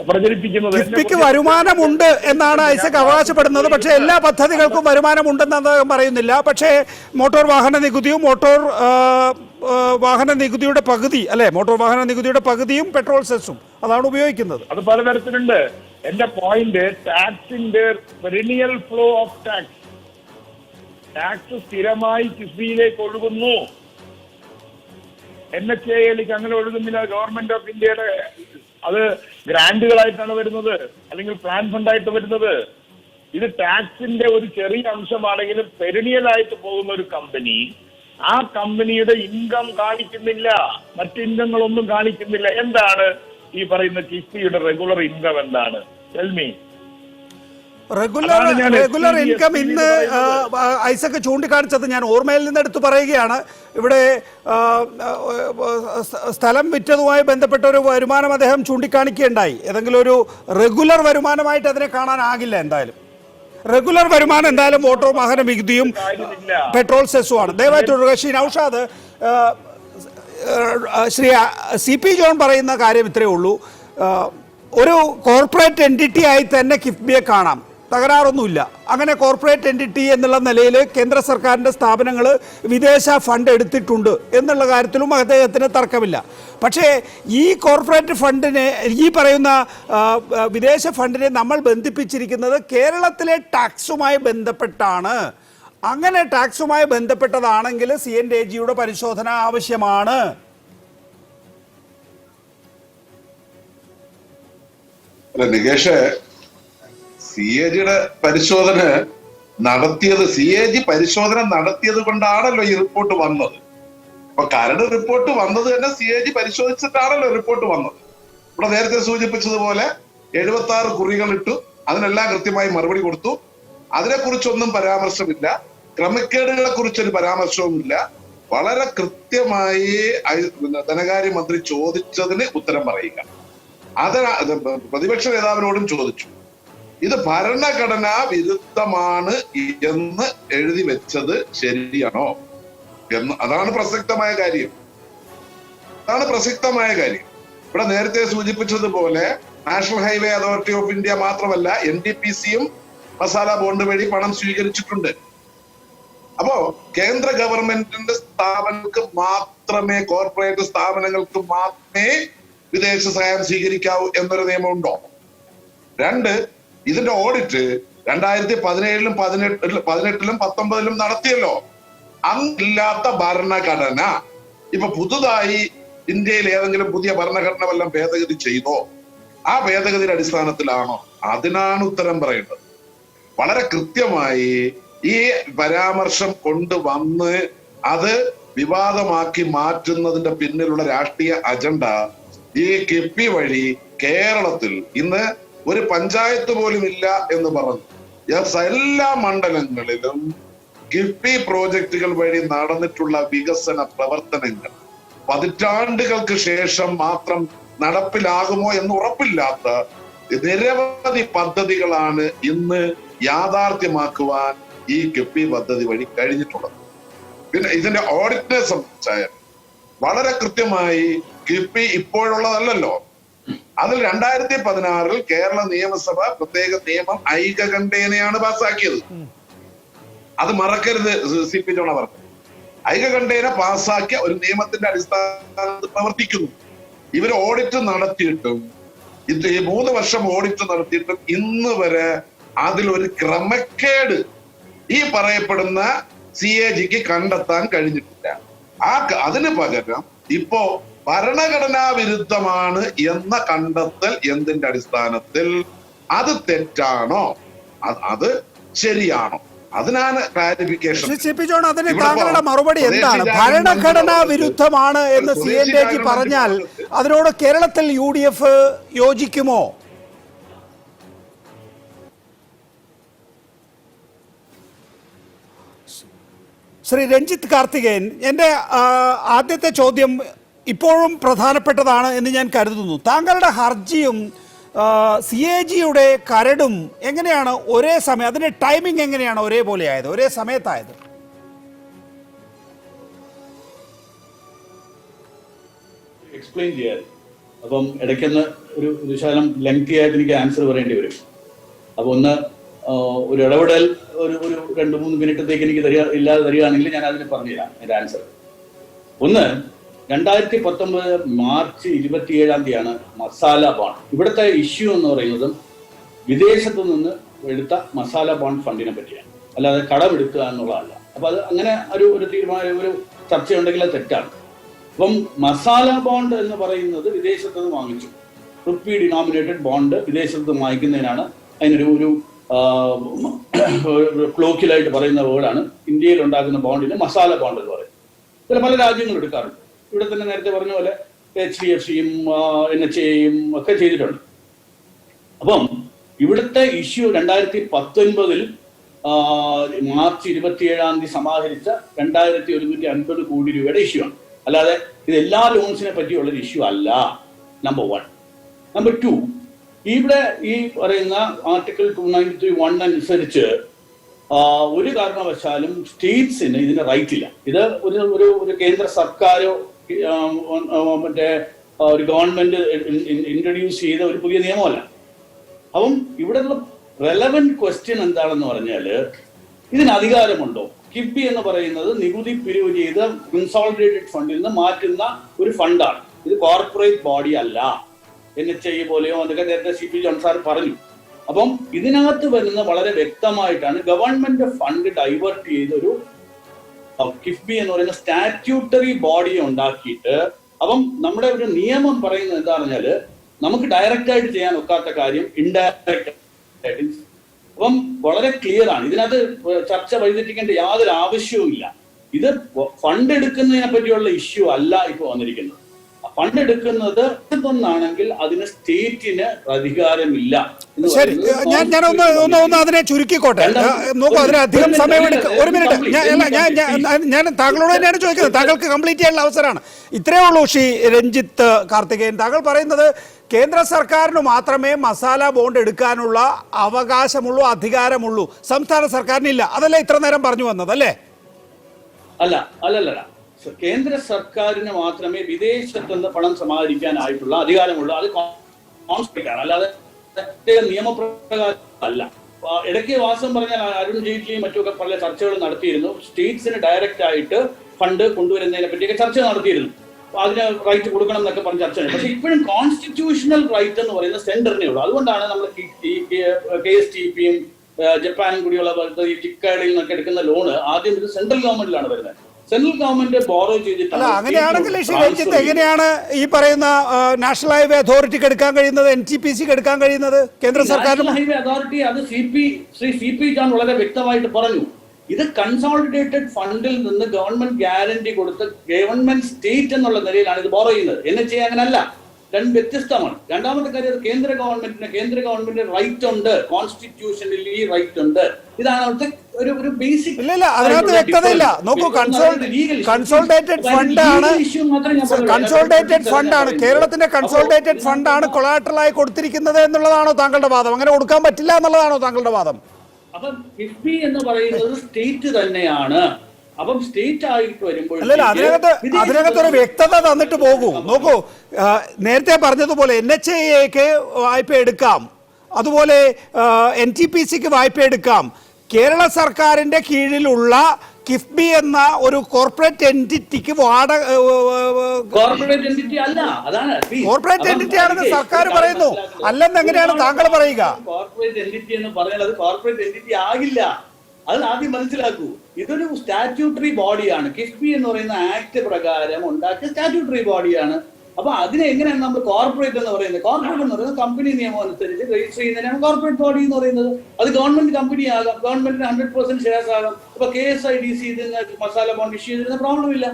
പ്രചരിപ്പിക്കുന്നത്. കിഫ്ബിക്ക് വരുമാനമുണ്ട് എന്നാണ് ഐസക് അവകാശപ്പെടുന്നത്. പക്ഷേ എല്ലാ പദ്ധതികൾക്കും വരുമാനമുണ്ടെന്ന് അദ്ദേഹം പറയുന്നില്ല. പക്ഷേ മോട്ടോർ വാഹന നികുതിയും വാഹന നികുതിയുടെ പകുതി, അല്ലെ, മോട്ടോർ വാഹന നികുതിയുടെ പകുതിയും പെട്രോൾ സെസ്സും അതാണ് ഉപയോഗിക്കുന്നത്. അത് പലതരത്തിലുണ്ട്. എന്റെ പോയിന്റ്, ടാക്സിന്റെ പെരിനിയൽ ഫ്ലോ ഓഫ് ടാക്സ് സ്ഥിരമായി കിഫ്ബിയിലേക്ക് ഒഴുകുന്നു. NHAIലേക്ക് അങ്ങനെ ഒഴുകുന്നില്ല. ഗവൺമെന്റ് ഓഫ് ഇന്ത്യയുടെ അത് ഗ്രാന്റുകളായിട്ടാണ് വരുന്നത്, അല്ലെങ്കിൽ പ്ലാൻ ഫണ്ടായിട്ട് വരുന്നത്. ഇത് ടാക്സിന്റെ ഒരു ചെറിയ അംശമാണെങ്കിലും പെരിനിയലായിട്ട് പോകുന്ന ഒരു കമ്പനി, ആ കമ്പനിയുടെ ഇൻകം കാണിക്കുന്നില്ല, മറ്റ് ഇൻകങ്ങളൊന്നും കാണിക്കുന്നില്ല. എന്താണ് ഈ പറയുന്ന കിഫ്ബിയുടെ റെഗുലർ ഇൻകം? എന്താണ്? ടെൽമി. റെഗുലർ ഇൻകം ഇന്ന് ഐസക് ചൂണ്ടിക്കാണിച്ചത് ഞാൻ ഓർമ്മയിൽ നിന്ന് എടുത്തു പറയുകയാണ്. ഇവിടെ സ്ഥലം വിറ്റതുമായി ബന്ധപ്പെട്ട ഒരു വരുമാനം അദ്ദേഹം ചൂണ്ടിക്കാണിക്കുകയുണ്ടായി. ഏതെങ്കിലും ഒരു റെഗുലർ വരുമാനമായിട്ട് അതിനെ കാണാനാകില്ല. എന്തായാലും റെഗുലർ വരുമാനം എന്തായാലും മോട്ടോർ വാഹന നികുതിയും പെട്രോൾ സെസ്സുമാണ്. ദയവായി തുടരുക. ശ്രീ നൌഷാദ്, ശ്രീ CP ജോൺ പറയുന്ന കാര്യം ഇത്രയേ ഉള്ളൂ. ഒരു കോർപ്പറേറ്റ് എൻറ്റിറ്റി ആയി തന്നെ കിഫ്ബിയെ കാണാം. തകരാറൊന്നുമില്ല. അങ്ങനെ കോർപ്പറേറ്റ് എൻറ്റിറ്റി എന്നുള്ള നിലയിൽ കേന്ദ്ര സർക്കാരിൻ്റെ സ്ഥാപനങ്ങൾ വിദേശ ഫണ്ട് എടുത്തിട്ടുണ്ട് എന്നുള്ള കാര്യത്തിലും അദ്ദേഹത്തിന് തർക്കമില്ല. പക്ഷേ ഈ കോർപ്പറേറ്റ് ഫണ്ടിനെ, ഈ പറയുന്ന വിദേശ ഫണ്ടിനെ നമ്മൾ ബന്ധിപ്പിച്ചിരിക്കുന്നത് കേരളത്തിലെ ടാക്സുമായി ബന്ധപ്പെട്ടാണ്. അങ്ങനെ ടാക്സുമായി ബന്ധപ്പെട്ടതാണെങ്കിൽ CNAG-യുടെ പരിശോധന ആവശ്യമാണ്. നികേഷ്, CAG-യുടെ പരിശോധന നടത്തിയത്, CAG പരിശോധന നടത്തിയത് കൊണ്ടാണല്ലോ ഈ റിപ്പോർട്ട് വന്നത്. അപ്പൊ കരട് റിപ്പോർട്ട് വന്നത് തന്നെ CAG പരിശോധിച്ചിട്ടാണല്ലോ റിപ്പോർട്ട് വന്നത്. ഇവിടെ നേരത്തെ സൂചിപ്പിച്ചതുപോലെ 76 കുറികൾ ഇട്ടു, അതിനെല്ലാം കൃത്യമായി മറുപടി കൊടുത്തു. അതിനെക്കുറിച്ചൊന്നും പരാമർശമില്ല. ക്രമക്കേടുകളെ കുറിച്ചൊരു പരാമർശവുമില്ല. വളരെ കൃത്യമായി ധനകാര്യമന്ത്രി ചോദിച്ചതിന് ഉത്തരം പറയുക. അത് പ്രതിപക്ഷ നേതാവിനോടും ചോദിച്ചു. ഇത് ഭരണഘടനാ വിരുദ്ധമാണ് എന്ന് എഴുതി വെച്ചത് ശരിയാണോ എന്ന്. അതാണ് പ്രസക്തമായ കാര്യം. ഇവിടെ നേരത്തെ സൂചിപ്പിച്ചതുപോലെ national highway authority of India മാത്രമല്ല, NTPC-യും മസാല ബോണ്ട് വഴി പണം സ്വീകരിച്ചിട്ടുണ്ട്. അപ്പോ കേന്ദ്ര ഗവൺമെന്റിന്റെ സ്ഥാപനങ്ങൾക്ക് മാത്രമേ, കോർപ്പറേറ്റ് സ്ഥാപനങ്ങൾക്ക് മാത്രമേ വിദേശ സഹായം സ്വീകരിക്കാവൂ എന്നൊരു നിയമമുണ്ടോ? 2, ഇതിന്റെ ഓഡിറ്റ് 2017-ലും 18-ലും 19-ലും നടത്തിയല്ലോ. അന്നില്ലാത്ത ഭരണഘടന ഇപ്പൊ പുതുതായി ഇന്ത്യയിൽ ഏതെങ്കിലും പുതിയ ഭരണഘടന വല്ലതും ഭേദഗതി ചെയ്തോ? ആ ഭേദഗതിയുടെ അടിസ്ഥാനത്തിലാണോ? അതിനാണ് ഉത്തരം പറയേണ്ടത്. വളരെ കൃത്യമായി ഈ പരാമർശം കൊണ്ടുവന്ന് അത് വിവാദമാക്കി മാറ്റുന്നതിന്റെ പിന്നിലുള്ള രാഷ്ട്രീയ അജണ്ട ഈ കിഫ്ബി വഴി കേരളത്തിൽ ഇന്ന് ഒരു പഞ്ചായത്ത് പോലും ഇല്ല എന്ന് പറഞ്ഞു. എല്ലാ മണ്ഡലങ്ങളിലും കിഫ്ബി പ്രോജക്റ്റുകൾ വഴി നടന്നിട്ടുള്ള വികസന പ്രവർത്തനങ്ങൾ പതിറ്റാണ്ടുകൾക്ക് ശേഷം മാത്രം നടപ്പിലാകുമോ എന്ന് ഉറപ്പില്ലാത്ത നിരവധി പദ്ധതികളാണ് ഇന്ന് യാഥാർത്ഥ്യമാക്കുവാൻ ഈ കിഫ്ബി പദ്ധതി വഴി കഴിഞ്ഞിട്ടുള്ളത്. പിന്നെ ഇതിന്റെ ഓഡിറ്റിനെ സംബന്ധിച്ചായാലും വളരെ കൃത്യമായി കിഫ്ബി ഇപ്പോഴുള്ളതല്ലോ. അതിൽ 2016-ൽ കേരള നിയമസഭ പ്രത്യേക നിയമം ഐകകണ്ഠേനയാണ് പാസ്സാക്കിയത്. അത് മറക്കരുത്. CP ജോൺ പറഞ്ഞു ഐകകണ്ഠേന പാസ്സാക്കിയ ഒരു നിയമത്തിന്റെ അടിസ്ഥാനത്തിൽ പ്രവർത്തിക്കുന്നു. ഇവർ ഓഡിറ്റ് നടത്തിയിട്ടും, ഇത് 3 വർഷം ഓഡിറ്റ് നടത്തിയിട്ടും ഇന്ന് വരെ അതിലൊരു ക്രമക്കേട് ഈ പറയപ്പെടുന്ന CAG-ക്ക് കണ്ടെത്താൻ കഴിഞ്ഞിട്ടില്ല. അതിന് പകരം ഇപ്പോ ഭരണഘടനാ വിരുദ്ധമാണ് എന്ന കണ്ടെത്തൽ എന്തിന്റെ അടിസ്ഥാനത്തിൽ? അത് തെറ്റാണോ, അത് ശരിയാണോ? അതിനാണ് ക്ലാരിഫിക്കേഷൻ. CP ജോൺ, അതിന് താങ്കളുടെ മറുപടി എന്താണ്? ഭരണഘടനാ വിരുദ്ധമാണ് എന്ന് CNAG പറഞ്ഞാൽ അതിനോട് കേരളത്തിൽ UDF യോജിക്കുമോ? ശ്രീ രഞ്ജിത്ത് കാർത്തികേയൻ, എൻ്റെ ആദ്യത്തെ ചോദ്യം ഇപ്പോഴും പ്രധാനപ്പെട്ടതാണ് എന്ന് ഞാൻ കരുതുന്നു. താങ്കളുടെ ഹർജിയും CAG-യുടെ കരടും എങ്ങനെയാണ് ഒരേ സമയം, അതിന്റെ ടൈമിംഗ് എങ്ങനെയാണ് ഒരേപോലെ ആയത്, ഒരേ സമയത്തായത്? എക്സ്പ്ലെയിൻ ചെയ്യാൻ അപ്പം ഇടയ്ക്കൊന്ന് ഒരു ശകലം ലെങ്തി ആയിട്ട് എനിക്ക് ആൻസർ പറയേണ്ടി വരും. അപ്പൊ ഒന്ന് ഒരു ഇടപെടൽ ഒരു 2-3 മിനിറ്റത്തേക്ക് എനിക്ക് ഇല്ലാതെ തരികയാണെങ്കിൽ ഞാൻ അതിന് പറഞ്ഞുതരാം എൻ്റെ ആൻസർ. ഒന്ന്, 2019 മാർച്ച് 27 മസാല ബോണ്ട്. ഇവിടുത്തെ ഇഷ്യൂ എന്ന് പറയുന്നത് വിദേശത്തു നിന്ന് എടുത്ത മസാല ബോണ്ട് ഫണ്ടിനെ പറ്റിയാണ്, അല്ലാതെ കടമെടുക്കുക എന്നുള്ളതല്ല. അപ്പൊ അത് അങ്ങനെ ഒരു തീരുമാനം, ഒരു ചർച്ചയുണ്ടെങ്കിൽ അത് തെറ്റാണ്. അപ്പം മസാല ബോണ്ട് എന്ന് പറയുന്നത് വിദേശത്ത് നിന്ന് വാങ്ങിച്ചു. റുപ്പി ഡിനോമിനേറ്റഡ് ബോണ്ട് വിദേശത്ത് നിന്ന് വാങ്ങിക്കുന്നതിനാണ് അതിനൊരു ക്ലോക്കിലായിട്ട് പറയുന്ന വേർഡാണ്. ഇന്ത്യയിൽ ഉണ്ടാക്കുന്ന ബോണ്ടിന് മസാല ബോണ്ട് എന്ന് പറയും. ചില പല രാജ്യങ്ങളും എടുക്കാറുണ്ട്. ഇവിടെ തന്നെ നേരത്തെ പറഞ്ഞ പോലെ HDFC-യും NHA-യും ഒക്കെ ചെയ്തിട്ടുണ്ട്. അപ്പം ഇവിടുത്തെ ഇഷ്യൂ 2019 മാർച്ച് 27 സമാഹരിച്ച 2150 കോടി രൂപയുടെ ഇഷ്യൂ ആണ്. അല്ലാതെ ഇത് എല്ലാ ലോൺസിനെ പറ്റിയുള്ളൊരു ഇഷ്യൂ അല്ല. നമ്പർ 1. നമ്പർ 2, ഇവിടെ ഈ പറയുന്ന ആർട്ടിക്കിൾ 293(1) അനുസരിച്ച് ഒരു കാരണവശാലും സ്റ്റേറ്റ്സിന് ഇതിന് റൈറ്റ് ഇല്ല. ഇത് ഒരു കേന്ദ്ര സർക്കാരോ മറ്റേ ഒരു ഗവൺമെന്റ് ഇൻട്രൊഡ്യൂസ് ചെയ്ത ഒരു പുതിയ നിയമമല്ല. അപ്പം ഇവിടെ റെലവന്റ് ക്വസ്റ്റ്യൻ എന്താണെന്ന് പറഞ്ഞാല് ഇതിന് അധികാരമുണ്ടോ? കിഫ്ബി എന്ന് പറയുന്നത് നികുതി പിരിവ് ചെയ്ത് കൺസോളിഡേറ്റഡ് ഫണ്ടിൽ നിന്ന് മാറ്റുന്ന ഒരു ഫണ്ടാണ്. ഇത് കോർപ്പറേറ്റ് ബോഡി അല്ല. NHI പോലെയോ അതൊക്കെ നേരത്തെ CP ജോൺ സാർ പറഞ്ഞു. അപ്പം ഇതിനകത്ത് വരുന്ന വളരെ വ്യക്തമായിട്ടാണ് ഗവൺമെന്റ് ഫണ്ട് ഡൈവേർട്ട് ചെയ്തൊരു കിഫ്ബി എന്ന് പറയുന്ന സ്റ്റാറ്റ്യൂട്ടറി ബോഡി ഉണ്ടാക്കിയിട്ട്, അപ്പം നമ്മുടെ ഒരു നിയമം പറയുന്നത് എന്താണെന്ന് പറഞ്ഞാല് നമുക്ക് ഡയറക്റ്റ് ആയിട്ട് ചെയ്യാൻ ഒക്കാത്ത കാര്യം ഇൻഡയറക്റ്റ് ആയിട്ട്. അപ്പം വളരെ ക്ലിയർ ആണ്. ഇതിനകത്ത് ചർച്ച വഴിതെറ്റിക്കേണ്ട യാതൊരു ആവശ്യവും ഇല്ല. ഇത് ഫണ്ട് എടുക്കുന്നതിനെ പറ്റിയുള്ള ഇഷ്യൂ അല്ല ഇപ്പൊ വന്നിരിക്കുന്നത്. ഫണ്ട് എടുക്കുന്നത് ഒന്നാണെങ്കിൽ അതിന് സ്റ്റേറ്റിന് അധികാരമില്ല. ശരി, ഞാൻ ഒന്ന് അതിനെ ചുരുക്കിക്കോട്ടെ. നോക്കൂ, അതിന് അധികം സമയമെടുക്കും. ഒരു മിനിറ്റ്, ഞാൻ താങ്കളോട് തന്നെയാണ് ചോദിക്കുന്നത്. താങ്കൾക്ക് കംപ്ലീറ്റ് ചെയ്യാനുള്ള അവസരമാണ്. ഇത്രയേ ഉള്ളൂ. ശ്രീ രഞ്ജിത്ത് കാർത്തികേയൻ, താങ്കൾ പറയുന്നത് കേന്ദ്ര സർക്കാരിന് മാത്രമേ മസാല ബോണ്ട് എടുക്കാനുള്ള അവകാശമുള്ളൂ, അധികാരമുള്ളൂ, സംസ്ഥാന സർക്കാരിനില്ല. അതല്ലേ ഇത്ര നേരം പറഞ്ഞു വന്നത്? അല്ലേ? അല്ലല്ല, കേന്ദ്ര സർക്കാരിന് മാത്രമേ വിദേശത്ത് നിന്ന് പണം സമാഹരിക്കാനായിട്ടുള്ള അധികാരമുള്ളൂ. അത് കോൺസ്റ്റിറ്റ്യൂഷൻ ആണ്, അല്ലാതെ നിയമപ്രകാരം അല്ല. ഇടയ്ക്ക് വാസം പറഞ്ഞാൽ അരുൺ ജെയ്റ്റ്ലിയും മറ്റുമൊക്കെ പല ചർച്ചകൾ നടത്തിയിരുന്നു. സ്റ്റേറ്റ്സിന് ഡയറക്റ്റ് ആയിട്ട് ഫണ്ട് കൊണ്ടുവരുന്നതിനെ പറ്റിയൊക്കെ ചർച്ച നടത്തിയിരുന്നു. അതിന് റൈറ്റ് കൊടുക്കണം എന്നൊക്കെ പറഞ്ഞ ചർച്ചയാണ്. പക്ഷെ ഇപ്പോഴും കോൺസ്റ്റിറ്റ്യൂഷണൽ റൈറ്റ് എന്ന് പറയുന്നത് സെന്ററിനേ ഉള്ളൂ. അതുകൊണ്ടാണ് നമ്മൾ KSTPയും ജപ്പാനും കൂടിയുള്ള ടിക്കാഡിൽ നിന്നൊക്കെ എടുക്കുന്ന ലോണ് ആദ്യം ഇത് സെൻട്രൽ ഗവൺമെന്റിലാണ് വരുന്നത്. സെൻട്രൽ ഗവൺമെന്റ് ബോറോ ചെയ്തിട്ടാണ്. അങ്ങനെയാണെങ്കിൽ രഞ്ജിത്ത്, എങ്ങനെയാണ് ഈ പറയുന്ന നാഷണൽ ഹൈവേ അതോറിറ്റിക്ക് എടുക്കാൻ കഴിയുന്നത്, NTPCക്ക് എടുക്കാൻ കഴിയുന്നത്? കേന്ദ്ര സർക്കാർ നാഷണൽ ഹൈവേ അതോറിറ്റി അത് ശ്രീ CP ജോൺ വളരെ വ്യക്തമായിട്ട് പറഞ്ഞു. ഇത് കൺസോളിഡേറ്റഡ് ഫണ്ടിൽ നിന്ന് ഗവൺമെന്റ് ഗ്യാരണ്ടി കൊടുത്ത് ഗവൺമെന്റ് സ്റ്റേറ്റ് എന്നുള്ള നിലയിലാണ് ഇത് ബോറോ ചെയ്യുന്നത്. NHI അങ്ങനല്ല, രണ്ട് വ്യത്യസ്തമാണ്. രണ്ടാമത്തെ കാര്യം, കേന്ദ്ര ഗവൺമെന്റിന് റൈറ്റ് ഉണ്ട്, കോൺസ്റ്റിറ്റ്യൂഷനലി റൈറ്റ് ഉണ്ട്. ഇതാണ് അവിടുത്തെ ഒരു ബേസിക്. ഇല്ല, അതിനകത്ത് വ്യക്തതയില്ല. നോക്കൂ, കൺസോളിഡേറ്റഡ് ഫണ്ടാണ് കേരളത്തിന്റെ കൺസോളിഡേറ്റഡ് ഫണ്ടാണ് കൊളാട്രലായി കൊടുത്തിരിക്കുന്നത് എന്നുള്ളതാണോ താങ്കളുടെ വാദം? അങ്ങനെ കൊടുക്കാൻ പറ്റില്ല എന്നുള്ളതാണോ താങ്കളുടെ വാദം? അപ്പം കിഫ്ബി എന്ന് പറയുന്നത് സ്റ്റേറ്റ് തന്നെയാണ്. അപ്പം സ്റ്റേറ്റ് ആയിട്ട് വരുമ്പോൾ അതിനകത്തൊരു വ്യക്തത തന്നിട്ട് പോകൂ. നോക്കൂ, നേരത്തെ പറഞ്ഞതുപോലെ NHIക്ക് വായ്പ എടുക്കാം, അതുപോലെ NTPCക്ക് വായ്പ എടുക്കാം. കേരള സർക്കാരിന്റെ കീഴിലുള്ള കിഫ്ബി എന്ന ഒരു കോർപ്പറേറ്റ് എൻറ്റിറ്റിക്ക് കോർപ്പറേറ്റ് എൻറ്റിറ്റി അല്ല, അതാണ് കോർപ്പറേറ്റ് എൻറ്റിറ്റി ആണെന്ന് സർക്കാർ പറയുന്നു. അല്ലെന്ന് എങ്ങനെയാണ് താങ്കൾ പറയുക? കോർപ്പറേറ്റ് എൻറ്റിറ്റി എന്ന് പറഞ്ഞാൽ അത് കോർപ്പറേറ്റ് എൻറ്റിറ്റി ആകില്ല. അത് ആദ്യം മനസ്സിലാക്കൂ. ഇതൊരു സ്റ്റാറ്റ്യൂട്ടറി ബോഡിയാണ്. കിഫ്ബി എന്ന് പറയുന്ന ആക്ട് പ്രകാരം ഉണ്ടാക്കിയ സ്റ്റാറ്റ്യൂട്ടറി ബോഡിയാണ്. അപ്പൊ അതിനെ എങ്ങനെയാണ് നമ്മൾ കോർപ്പറേറ്റ് എന്ന് പറയുന്നത്? കോർപ്പറേറ്റ് എന്ന് പറയുന്നത് കമ്പനി നിയമം അനുസരിച്ച് രജിസ്റ്റർ ചെയ്യുന്നതിനാണ് കോർപ്പറേറ്റ് ബോഡി എന്ന് പറയുന്നത്. അത് ഗവൺമെന്റ് കമ്പനി ആകാം, ഗവൺമെന്റിന് 100% ഷെയർസ് ആകാം. ഇപ്പൊ KSIDC ഇതിന് മസാല ബോണ്ട് ഇഷ്യൂ ചെയ്തിരുന്ന പ്രോബ്ലം ഇല്ല.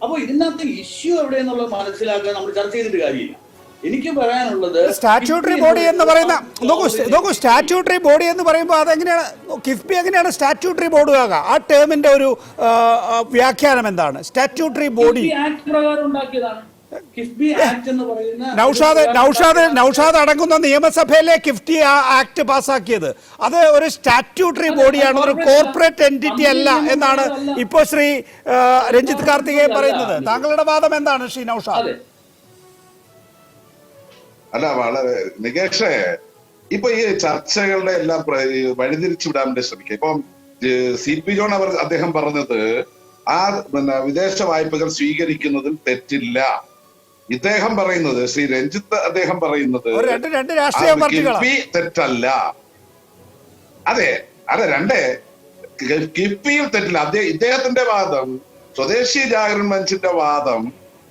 അപ്പൊ ഇതിനകത്ത് ഇഷ്യൂ എവിടെ എന്നുള്ളത് മനസ്സിലാക്കാൻ നമ്മൾ ചർച്ച ചെയ്തിട്ട് കാര്യമില്ല. എനിക്ക് പറയാനുള്ളത് സ്റ്റാറ്റ്യൂട്ടറി ബോഡി എന്ന് പറയുന്ന നോക്കൂ സ്റ്റാറ്റ്യൂട്ടറി ബോഡി എന്ന് പറയുമ്പോൾ അതെങ്ങനെയാണ് കിഫ്ബി എങ്ങനെയാണ് സ്റ്റാറ്റ്യൂട്ടറി ബോഡി ആകാം? ആ ടേമിന്റെ ഒരു വ്യാഖ്യാനം എന്താണ്? സ്റ്റാറ്റ്യൂട്ടറി ബോഡി ആക്ട് പ്രകാരം ഉണ്ടാക്കിയതാണ്. കിഫ്ബി ആക്ട് എന്ന് പറയുന്ന നൗഷാദ് അടങ്ങുന്ന നിയമസഭയിലെ കിഫ്ബി ആക്ട് പാസ്സാക്കിയത് അത് ഒരു സ്റ്റാറ്റ്യൂട്ടറി ബോഡിയാണ്, ഒരു കോർപ്പറേറ്റ് എൻറ്റിറ്റി അല്ല എന്നാണ് ഇപ്പോൾ ശ്രീ രഞ്ജിത്ത് കാർത്തികേയൻ പറയുന്നത്. താങ്കളുടെ വാദം എന്താണ് ശ്രീ നൗഷാദ്? അല്ല, വളരെ നികേഷേ, ഇപ്പൊ ഈ ചർച്ചകളുടെ എല്ലാം വഴിതിരിച്ചു വിടാൻ വേണ്ടി ശ്രമിക്കുക. ഇപ്പം CP ജോൺ അദ്ദേഹം പറഞ്ഞത് വിദേശ വായ്പകൾ സ്വീകരിക്കുന്നതിൽ തെറ്റില്ല. ഇദ്ദേഹം പറയുന്നത്, ശ്രീ രഞ്ജിത്ത് അദ്ദേഹം പറയുന്നത് കിഫ്ബി തെറ്റല്ല. അതെ, കിഫ്ബിയിൽ തെറ്റില്ല. ഇദ്ദേഹത്തിന്റെ വാദം, സ്വദേശി ജാഗരൺ മഞ്ചിന്റെ വാദം,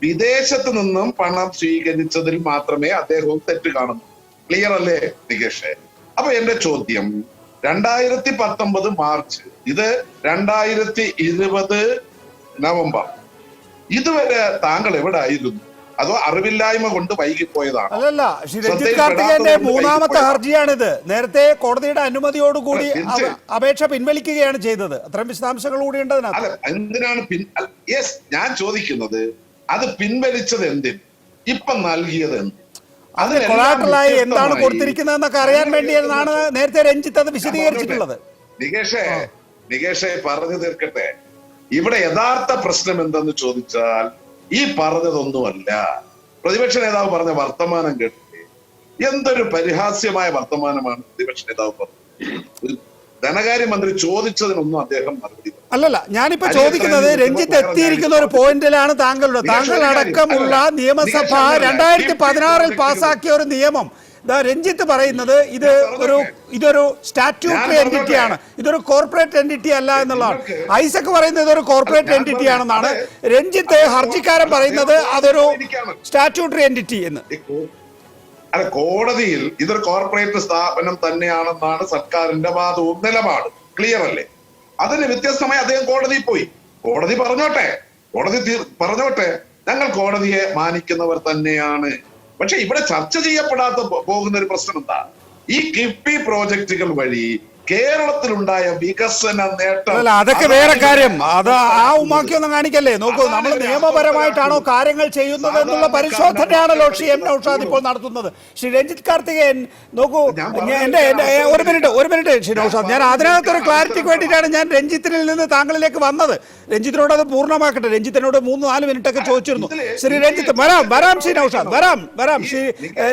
വിദേശത്ത് നിന്നും പണം സ്വീകരിച്ചതിൽ മാത്രമേ അദ്ദേഹവും തെറ്റ് കാണുന്നു. ക്ലിയർ അല്ലേ നികേഷേ? അപ്പൊ എന്റെ ചോദ്യം, 2019 മാർച്ച്, ഇത് 2020 നവംബർ, ഇതുവരെ താങ്കൾ എവിടെ ആയിരുന്നു? അതോ അറിവില്ലായ്മ കൊണ്ട് വൈകിപ്പോയതാണ്? അല്ലല്ല, ശ്രീ രഞ്ജിത്ത് കാർത്തികേയന്റെ മൂന്നാമത്തെ ഹർജിയാണിത്. നേരത്തെ കോടതിയുടെ അനുമതിയോടുകൂടി അപേക്ഷ പിൻവലിക്കുകയാണ് ചെയ്തത്. അത്തരം വിശദാംശങ്ങൾ കൂടി ഉണ്ട് അതിനകത്ത്. അല്ല, എന്തിനാണ് ഞാൻ ചോദിക്കുന്നത്, അത് പിൻവലിച്ചത് എന്തിന്, ഇപ്പൊ നൽകിയത് എന്ത്? അതിന് കൊളാട്രലായി എന്താണ് കൊടുത്തിരിക്കുന്നതെന്നൊക്കെ അറിയാൻ വേണ്ടിയാണ് നേരത്തെ രഞ്ജിത്ത് അത് വിശദീകരിച്ചിട്ടുള്ളത്. നികേഷെ പറഞ്ഞു തീർക്കട്ടെ. ഇവിടെ യഥാർത്ഥ പ്രശ്നം എന്തെന്ന് ചോദിച്ചാൽ ഈ പറഞ്ഞതൊന്നുമല്ല. പ്രതിപക്ഷ നേതാവ് പറഞ്ഞ വർത്തമാനം കേട്ടില്ലേ? എന്തൊരു പരിഹാസ്യമായ വർത്തമാനമാണ് പ്രതിപക്ഷ നേതാവ് പറഞ്ഞത്. ധനകാര്യമന്ത്രി ചോദിച്ചതിനൊന്നും അദ്ദേഹം മറുപടി പറഞ്ഞു. അല്ലല്ല, ഞാനിപ്പോ ചോദിക്കുന്നത് രഞ്ജിത്ത് എത്തിയിരിക്കുന്ന ഒരു പോയിന്റിലാണ് താങ്കൾ അടക്കമുള്ള നിയമസഭ 2016 പാസാക്കിയ ഒരു നിയമം. രഞ്ജിത്ത് പറയുന്നത് ഇതൊരു സ്റ്റാറ്റ്യൂട്ടറി എൻറ്റിറ്റിയാണ്, ഇതൊരു കോർപ്പറേറ്റ് എൻറ്റിറ്റി അല്ല എന്നുള്ളതാണ്. ഐസക് പറയുന്നത് ഇതൊരു കോർപ്പറേറ്റ് എൻറ്റിറ്റി ആണെന്നാണ്. രഞ്ജിത്ത് ഹർജിക്കാരൻ പറയുന്നത് അതൊരു സ്റ്റാറ്റ്യൂട്ടറി എൻറ്റിറ്റി എന്ന്. അല്ല, കോടതിയിൽ ഇതൊരു കോർപ്പറേറ്റ് സ്ഥാപനം തന്നെയാണെന്നാണ് സർക്കാരിന്റെ വാദവും നിലപാട്. ക്ലിയർ അല്ലേ? അതിന് വ്യത്യസ്തമായി അദ്ദേഹം കോടതിയിൽ പോയി. കോടതി പറഞ്ഞോട്ടെ, ഞങ്ങൾ കോടതിയെ മാനിക്കുന്നവർ തന്നെയാണ്. പക്ഷെ ഇവിടെ ചർച്ച ചെയ്യപ്പെടാത്ത പോകുന്ന ഒരു പ്രശ്നം എന്താ? ഈ കിഫ്ബി പ്രോജക്റ്റുകൾ വഴി കേരളത്തിലുണ്ടായ വികസന നേട്ടം. അല്ല, അതൊക്കെ വേറെ കാര്യം. അത് ആ ഉമ്മാക്കിയൊന്നും കാണിക്കല്ലേ. നോക്കൂ, നമ്മൾ നിയമപരമായിട്ടാണോ കാര്യങ്ങൾ ചെയ്യുന്നത് എന്നുള്ള പരിശോധനയാണല്ലോ ശ്രീ എം നൗഷാദ് ഇപ്പോൾ നടത്തുന്നത്. ശ്രീ രഞ്ജിത്ത് കാർത്തികേയൻ, നോക്കൂ, ഒരു മിനിറ്റ് ശ്രീ നൗഷാദ്, ഞാൻ അതിനകത്തൊരു ക്ലാരിറ്റിക്ക് വേണ്ടിയിട്ടാണ് ഞാൻ രഞ്ജിത്തിൽ നിന്ന് താങ്കളിലേക്ക് വന്നത്. രഞ്ജിത്തിനോട് അത് പൂർണ്ണമാക്കട്ടെ. രഞ്ജിത്തിനോട് 3-4 മിനിറ്റ് ഒക്കെ ചോദിച്ചിരുന്നു. ശ്രീ രഞ്ജിത്ത്, വരാം ശ്രീ നൗഷാദ്, വരാം ശ്രീ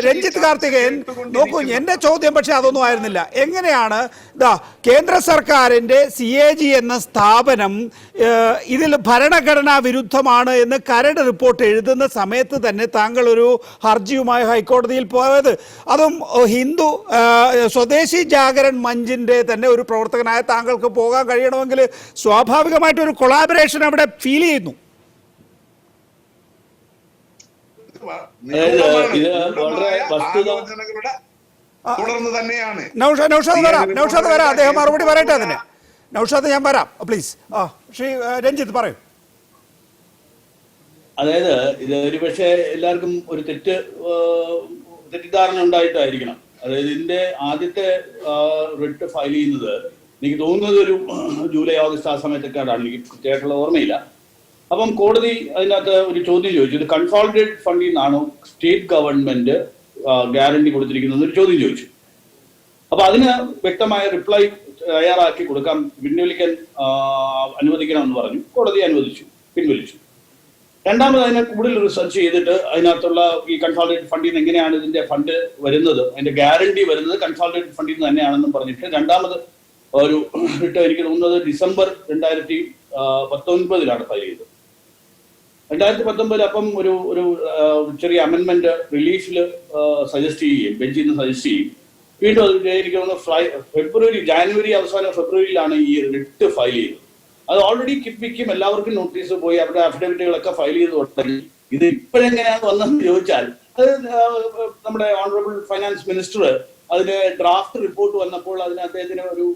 രഞ്ജിത്ത് കാർത്തികേയൻ. നോക്കൂ, എന്റെ ചോദ്യം പക്ഷെ അതൊന്നും ആയിരുന്നില്ല. എങ്ങനെയാണ് കേന്ദ്ര സർക്കാരിന്റെ CAG എന്ന സ്ഥാപനം ഇതിൽ ഭരണഘടനാ വിരുദ്ധമാണ് എന്ന് കരട് റിപ്പോർട്ട് എഴുതുന്ന സമയത്ത് തന്നെ താങ്കൾ ഒരു ഹർജിയുമായി ഹൈക്കോടതിയിൽ പോയത്? അതും ഹിന്ദു സ്വദേശി ജാഗരൺ മഞ്ചിന്റെ തന്നെ ഒരു പ്രവർത്തകനായ താങ്കൾക്ക് പോകാൻ കഴിയണമെങ്കിൽ സ്വാഭാവികമായിട്ടൊരു കൊളാബറേഷൻ അവിടെ ഫീൽ ചെയ്യുന്നു. തുടർന്ന് തന്നെയാണ്. നൗഷാദ് വരാം, അദ്ദേഹം മറുപടി പറയട്ടെ അതിന്. നൗഷാദ്, ഞാൻ വരാം പ്ലീസ്. ശ്രീ രഞ്ജിത്ത് പറയൂ. അതായത് ഇത് ഒരു പക്ഷേ എല്ലാവർക്കും ഒരു തെറ്റിദ്ധാരണ ഉണ്ടായിട്ടായിരിക്കണം. അതായത് ഇതിന്റെ ആദ്യത്തെ റിട്ട് ഫയൽ ചെയ്യുന്നത് എനിക്ക് തോന്നുന്നത് ഒരു ജൂലൈ ഓഗസ്റ്റ് ആ സമയത്തൊക്കെയാണ്, എനിക്ക് കൃത്യമായിട്ടുള്ള ഓർമ്മയില്ല. അപ്പം കോടതി അതിനകത്ത് ഒരു ചോദ്യം ചോദിച്ചു, ഇത് കൺസോളിഡേറ്റഡ് ഫണ്ടിൽ നിന്നാണോ സ്റ്റേറ്റ് ഗവൺമെന്റ് ഗ്യാരണ്ടി കൊടുത്തിരിക്കുന്നത് ഒരു ചോദ്യം ചോദിച്ചു. അപ്പൊ അതിന് വ്യക്തമായ റിപ്ലൈ തയ്യാറാക്കി കൊടുക്കാൻ പിൻവലിക്കാൻ അനുവദിക്കണമെന്ന് പറഞ്ഞു. കോടതി പിൻവലിച്ചു. രണ്ടാമത് അതിനെ കൂടുതൽ റിസർച്ച് ചെയ്തിട്ട് അതിനകത്തുള്ള ഈ കൺസോളിഡേറ്റഡ് ഫണ്ടിൽ നിന്ന് എങ്ങനെയാണ് ഇതിന്റെ ഫണ്ട് വരുന്നത്, അതിന്റെ ഗ്യാരണ്ടി വരുന്നത് കൺസോളിഡേറ്റഡ് ഫണ്ടിൽ നിന്ന് തന്നെയാണെന്നും പറഞ്ഞിട്ട് രണ്ടാമത് ഒരു റിട്ട് എനിക്ക് തോന്നുന്നത് ഡിസംബർ 2019 ഫയൽ ചെയ്തത്. 2019 അപ്പം ഒരു ചെറിയ അമെന്റ്മെന്റ് റിലീഫിൽ സജസ്റ്റ് ചെയ്യുകയും ബെഞ്ചിൽ നിന്ന് സജസ്റ്റ് ചെയ്യും. വീണ്ടും അത് എനിക്ക് തോന്നുന്നു ജാനുവരി അവസാനം ഫെബ്രുവരിയിലാണ് ഈ റിട്ട് ഫയൽ ചെയ്തത്. അത് ഓൾറെഡി കിഫ്ബിക്കും എല്ലാവർക്കും നോട്ടീസ് പോയി, അവരുടെ അഫിഡവിറ്റുകളൊക്കെ ഫയൽ ചെയ്ത് തുടങ്ങി. ഇത് ഇപ്പോഴെങ്ങനെയാണ് വന്നതെന്ന് ചോദിച്ചാൽ അത് നമ്മുടെ ഓണറബിൾ ഫൈനാൻസ് മിനിസ്റ്റർ അതിന് ഡ്രാഫ്റ്റ് റിപ്പോർട്ട് വന്നപ്പോൾ അതിന് അദ്ദേഹത്തിന് ഒരു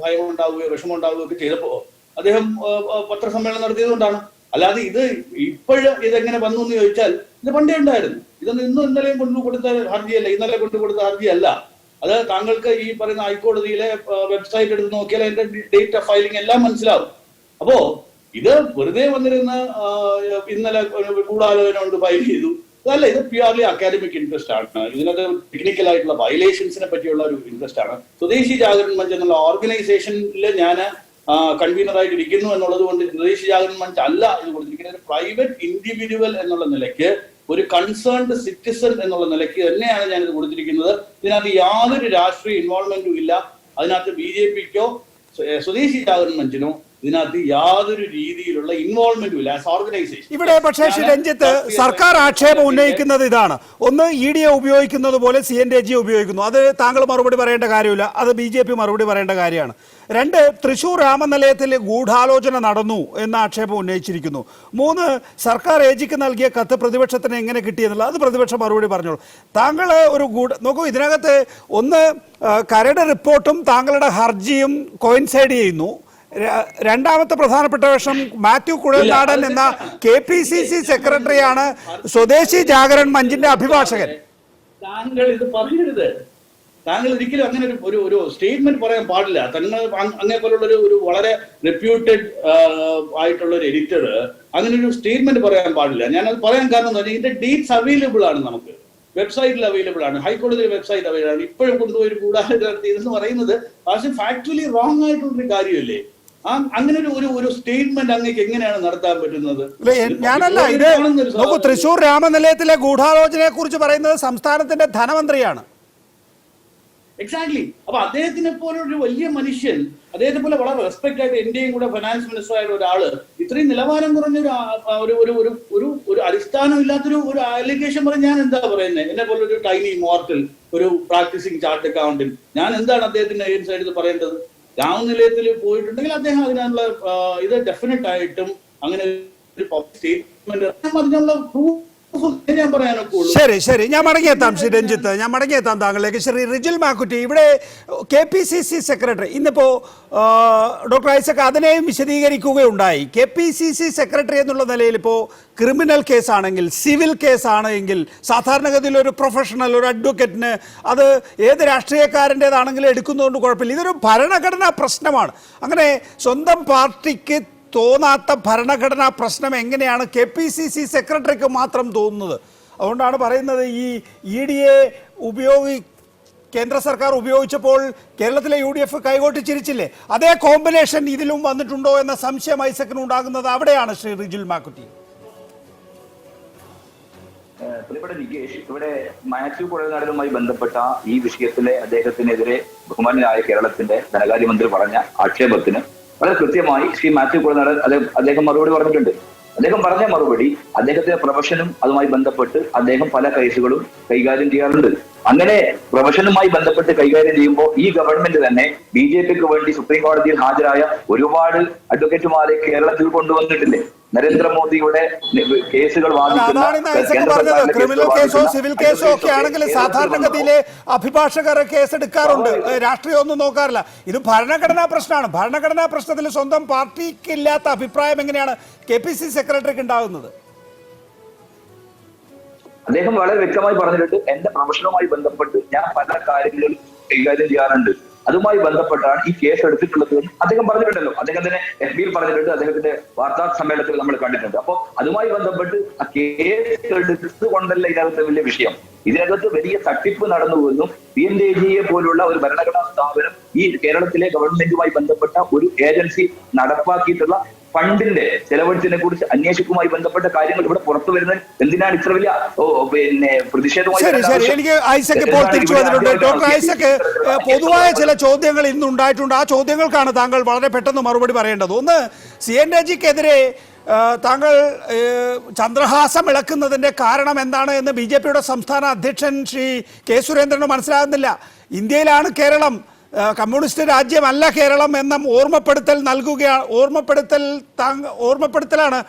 ഭയം ഉണ്ടാവുകയോ വിഷമം ഉണ്ടാവുകയോ ഒക്കെ ചെയ്തപ്പോൾ അദ്ദേഹം പത്രസമ്മേളനം നടത്തിയതുകൊണ്ടാണ്. അല്ലാതെ ഇത് ഇതെങ്ങനെ വന്നു എന്ന് ചോദിച്ചാൽ ഇത് പണ്ടേ ഉണ്ടായിരുന്നു. ഇതൊന്നും ഇന്നലെയും കൊണ്ടുകൊടുത്ത ഹർജിയല്ല, ഇന്നലെ കൊണ്ടുകൊടുത്ത ഹർജിയല്ല. അത് താങ്കൾക്ക് ഈ പറയുന്ന ഹൈക്കോടതിയിലെ വെബ്സൈറ്റ് എടുത്ത് നോക്കിയാൽ അതിന്റെ ഡേറ്റ് ഓഫ് ഫയലിംഗ് എല്ലാം മനസ്സിലാവും. അപ്പോ ഇത് വെറുതെ വന്നിരുന്ന ഇന്നലെ ഗൂഢാലോചന കൊണ്ട് ഫയൽ ചെയ്തു അതല്ല, ഇത് പ്യൂർലി അക്കാദമിക് ഇൻട്രസ്റ്റ് ആണ്. ഇതിനകത്ത് ടെക്നിക്കൽ ആയിട്ടുള്ള വയലേഷൻസിനെ പറ്റിയുള്ള ഒരു ഇൻട്രസ്റ്റ് ആണ്. സ്വദേശി ജാഗരൺ മഞ്ച് എന്നുള്ള ഓർഗനൈസേഷനിൽ ഞാൻ കൺവീനറായിട്ട് ഇരിക്കുന്നു എന്നുള്ളത് കൊണ്ട് സ്വദേശി ജാഗരൺ മഞ്ച് അല്ല ഇത് കൊടുത്തിരിക്കുന്നത്. ഒരു പ്രൈവറ്റ് ഇൻഡിവിജ്വൽ എന്നുള്ള നിലയ്ക്ക്, ഒരു കൺസേൺഡ് സിറ്റിസൺ എന്നുള്ള നിലയ്ക്ക് തന്നെയാണ് ഞാനിത് കൊടുത്തിരിക്കുന്നത്. ഇതിനകത്ത് യാതൊരു രാഷ്ട്രീയ ഇൻവോൾവ്മെന്റും ഇല്ല. അതിനകത്ത് BJPക്കോ സ്വദേശി ജാഗരൺ മഞ്ചിനോ ഇതിനകത്ത് യാതൊരു രീതിയിലുള്ള ഇൻവോൾവ്മെന്റും ഇല്ല ആസ് ഓർഗനൈസേഷൻ. ഇവിടെ പക്ഷേ ശ്രീ രഞ്ജിത്ത്, സർക്കാർ ആക്ഷേപം ഉന്നയിക്കുന്നത് ഇതാണ്: ഒന്ന്, ED ഉപയോഗിക്കുന്നത് പോലെ CNAG ഉപയോഗിക്കുന്നു. അത് താങ്കൾ മറുപടി പറയേണ്ട കാര്യമില്ല, അത് BJP മറുപടി പറയേണ്ട കാര്യമാണ്. 2, തൃശൂർ രാമനിലയത്തിൽ ഗൂഢാലോചന നടന്നു എന്ന ആക്ഷേപം ഉന്നയിച്ചിരിക്കുന്നു. 3, സർക്കാർ AGക്ക് നൽകിയ കത്ത് പ്രതിപക്ഷത്തിന് എങ്ങനെ കിട്ടിയെന്നുള്ളത് അത് പ്രതിപക്ഷം മറുപടി പറഞ്ഞോളൂ. താങ്കൾ നോക്കൂ, ഇതിനകത്ത് ഒന്ന് കരട് റിപ്പോർട്ടും താങ്കളുടെ ഹർജിയും കോയിൻസൈഡ് ചെയ്യുന്നു. രണ്ടാമത്തെ പ്രധാനപ്പെട്ട വശം മാത്യു കുഴൽനാടൻ എന്ന KPCC സെക്രട്ടറിയാണ് സ്വദേശി ജാഗരൺ മഞ്ചിന്റെ അഭിഭാഷകൻ. താങ്കൾ ഇത് പറയരുത്. താങ്കൾ ഒരിക്കലും അങ്ങനെ ഒരു സ്റ്റേറ്റ്മെന്റ് പറയാൻ പാടില്ല. തങ്ങൾ അങ്ങനെ പോലുള്ള ഒരു വളരെ റെപ്യൂട്ടഡ് ആയിട്ടുള്ള ഒരു എഡിറ്റർ അങ്ങനെ ഒരു സ്റ്റേറ്റ്മെന്റ് പറയാൻ പാടില്ല. ഞാനത് പറയാൻ കാരണം എന്ന് പറഞ്ഞാൽ ഇതിന്റെ ഡേറ്റ്സ് അവൈലബിൾ ആണ്, നമുക്ക് വെബ്സൈറ്റിൽ അവൈലബിൾ ആണ്, ഹൈക്കോടതി വെബ്സൈറ്റ് അവൈലബിൾ ആണ്. ഇപ്പോഴും കൊണ്ടുപോയി ഒരു ഗൂഢാലോചന ഇതെന്ന് പറയുന്നത് പക്ഷേ ഫാക്ച്വലി റോങ് ആയിട്ടുള്ളൊരു കാര്യമല്ലേ? അങ്ങനെ ഒരു സ്റ്റേറ്റ്മെന്റ് അങ്ങേക്ക് എങ്ങനെയാണ് നടത്താൻ പറ്റുന്നത്? ഞാനല്ല, ഇത് നോക്കൂ, തൃശൂർ രാമനിലയത്തിലെ ഗൂഢാലോചനയെ കുറിച്ച് പറയുന്നത് സംസ്ഥാനത്തിന്റെ ധനമന്ത്രിയാണ്. എക്സാക്ട്ലി. അപ്പൊ അദ്ദേഹത്തിനെ പോലെ ഒരു വലിയ മനുഷ്യൻ, അദ്ദേഹത്തെ പോലെ വളരെ റെസ്പെക്ട് ആയിട്ട് എന്റെയും കൂടെ ഫിനാൻസ് മിനിസ്റ്റർ ആയ ഒരാള് ഇത്രയും നിലവാരം കുറഞ്ഞ ഒരു അടിസ്ഥാനമില്ലാത്തൊരു ഒരു അലിഗേഷൻ പറഞ്ഞ് ഞാൻ എന്താ പറയുന്നത്? എന്നെ പോലെ ഒരു ടൈനി മോർട്ടൽ, ഒരു പ്രാക്ടീസിങ് ചാർട്ട് അക്കൗണ്ടന്റ്, ഞാൻ എന്താണ് അദ്ദേഹത്തിന്റെ സൈഡിൽ പറയേണ്ടത്? രാമനിലയത്തിൽ പോയിട്ടുണ്ടെങ്കിൽ അദ്ദേഹം അതിനുള്ള ഇത് ഡെഫിനറ്റ് ആയിട്ടും അങ്ങനെ ഒരു സ്റ്റേറ്റ്മെന്റ് അതിനുള്ള ഞാൻ പറയാനൊക്കെ ഉള്ളൂ. ശരി ശരി, ഞാൻ മടങ്ങിയെത്താം ശ്രീ രഞ്ജിത്ത്, ഞാൻ മടങ്ങിയെത്താം താങ്കളിലേക്ക്. ശ്രീ റിജിൽ മാക്കുറ്റി, ഇവിടെ KPCC സെക്രട്ടറി ഇന്നിപ്പോൾ ഡോക്ടർ ഐസക് അതിനെയും വിശദീകരിക്കുകയുണ്ടായി. KPCC സെക്രട്ടറി എന്നുള്ള നിലയിൽ ഇപ്പോൾ ക്രിമിനൽ കേസാണെങ്കിൽ, സിവിൽ കേസാണെങ്കിൽ സാധാരണഗതിയിൽ ഒരു പ്രൊഫഷണൽ, ഒരു അഡ്വക്കേറ്റിന് അത് ഏത് രാഷ്ട്രീയക്കാരൻ്റേതാണെങ്കിലും എടുക്കുന്നതുകൊണ്ട് കുഴപ്പമില്ല. ഇതൊരു ഭരണഘടനാ പ്രശ്നമാണ്. അങ്ങനെ സ്വന്തം പാർട്ടിക്ക് തോന്നാത്ത ഭരണഘടനാ പ്രശ്നം എങ്ങനെയാണ് KPCC സെക്രട്ടറിക്ക് മാത്രം തോന്നുന്നത്? അതുകൊണ്ടാണ് പറയുന്നത്, ഈ EDA കേന്ദ്ര സർക്കാർ ഉപയോഗിച്ചപ്പോൾ കേരളത്തിലെ UDF കൈകോട്ടി ചിരിച്ചില്ലേ? അതേ കോമ്പിനേഷൻ ഇതിലും വന്നിട്ടുണ്ടോ എന്ന സംശയം ഐസക്കിന് ഉണ്ടാകുന്നത് അവിടെയാണ്. ശ്രീ റിജിൽ മാക്കുറ്റി. പ്രിയപ്പെട്ട നികേഷ്, ഇവിടെ മാത്യു കുഴൽനാടനുമായി ബന്ധപ്പെട്ട ഈ വിഷയത്തിലെ അദ്ദേഹത്തിനെതിരെ ബഹുമാനായ കേരളത്തിന്റെ ധനകാര്യമന്ത്രി പറഞ്ഞ ആക്ഷേപത്തിന് വളരെ കൃത്യമായി ശ്രീ മാത്യു കുഴൽനാടൻ അദ്ദേഹം മറുപടി പറഞ്ഞിട്ടുണ്ട്. അദ്ദേഹം പറഞ്ഞ മറുപടി, അദ്ദേഹത്തിന്റെ പ്രൊഫഷനും അതുമായി ബന്ധപ്പെട്ട് അദ്ദേഹം പല കേസുകളും കൈകാര്യം ചെയ്യാറുണ്ട്. അങ്ങനെ പ്രൊഫഷനുമായി ബന്ധപ്പെട്ട് കൈകാര്യം ചെയ്യുമ്പോൾ ഈ ഗവൺമെന്റ് തന്നെ BJPക്ക് വേണ്ടി സുപ്രീം കോടതിയിൽ ഹാജരായ ഒരുപാട് അഡ്വക്കേറ്റുമാരെ കേരളത്തിൽ കൊണ്ടുവന്നിട്ടില്ലേ? നരേന്ദ്രമോദിയുടെ കേസുകൾ ക്രിമിനൽ കേസോ സിവിൽ കേസോ ഒക്കെ ആണെങ്കിൽ സാധാരണഗതിയിലെ അഭിഭാഷകർ കേസെടുക്കാറുണ്ട്, രാഷ്ട്രീയം ഒന്നും നോക്കാറില്ല. ഇത് ഭരണഘടനാ പ്രശ്നമാണ്. ഭരണഘടനാ പ്രശ്നത്തിൽ സ്വന്തം പാർട്ടിക്ക് ഇല്ലാത്ത അഭിപ്രായം എങ്ങനെയാണ് KPCC സെക്രട്ടറിക്ക് ഉണ്ടാകുന്നത്? അദ്ദേഹം വളരെ വ്യക്തമായി പറഞ്ഞിട്ടുണ്ട്, എന്റെ പ്രൊഫഷനുമായി ബന്ധപ്പെട്ട് ഞാൻ പല കാര്യങ്ങളും കൈകാര്യം ചെയ്യാറുണ്ട്, അതുമായി ബന്ധപ്പെട്ടാണ് ഈ കേസ് എടുത്തിട്ടുള്ളത് എന്ന് അദ്ദേഹം പറഞ്ഞിട്ടുണ്ടല്ലോ. അദ്ദേഹം തന്നെ FBയിൽ പറഞ്ഞിട്ടുണ്ട്, അദ്ദേഹത്തിന്റെ വാർത്താ സമ്മേളനത്തിൽ നമ്മൾ കണ്ടിട്ടുണ്ട്. അപ്പൊ അതുമായി ബന്ധപ്പെട്ട് ആ കേസ് എടുത്തുകൊണ്ടല്ല ഇതിനകത്ത് വലിയ വിഷയം. ഇതിനകത്ത് വലിയ തട്ടിപ്പ് നടന്നുവെന്നും CNAGയെ പോലുള്ള ഒരു ഭരണഘടനാ സ്ഥാപനം ഈ കേരളത്തിലെ ഗവൺമെന്റുമായി ബന്ധപ്പെട്ട ഒരു ഏജൻസി നടപ്പാക്കിയിട്ടുള്ള ഫണ്ടിന്റെ ചെലവഴിച്ചതിനെ കുറിച്ച് അന്വേഷിക്കുമായി ബന്ധപ്പെട്ട കാര്യങ്ങൾ ഇവിടെ പുറത്തു വരുന്നത് എന്തിനാണ് ഇത്ര വലിയ പ്രതിഷേധമായി? എനിക്ക് ഐസക് ഇപ്പോൾ തിരിച്ചു വന്നിട്ടുണ്ട്. ഡോക്ടർ ഐസക്, പൊതുവായ ചില ചോദ്യങ്ങൾ ഇന്നുണ്ടായിട്ടുണ്ട്. ആ ചോദ്യങ്ങൾക്കാണ് താങ്കൾ വളരെ പെട്ടെന്ന് മറുപടി പറയേണ്ടത്. ഒന്ന്, CNAGക്കെതിരെ താങ്കൾ ചന്ദ്രഹാസം ഇളക്കുന്നതിന്റെ കാരണം എന്താണ് എന്ന് BJPയുടെ സംസ്ഥാന അധ്യക്ഷൻ ശ്രീ K. സുരേന്ദ്രന് മനസ്സിലാകുന്നില്ല. ഇന്ത്യയിലാണ് കേരളം, കമ്മ്യൂണിസ്റ്റ് രാജ്യമല്ല കേരളം എന്ന ഓർമ്മപ്പെടുത്തൽ നൽകുകയാണ്. ഓർമ്മപ്പെടുത്തലാണ്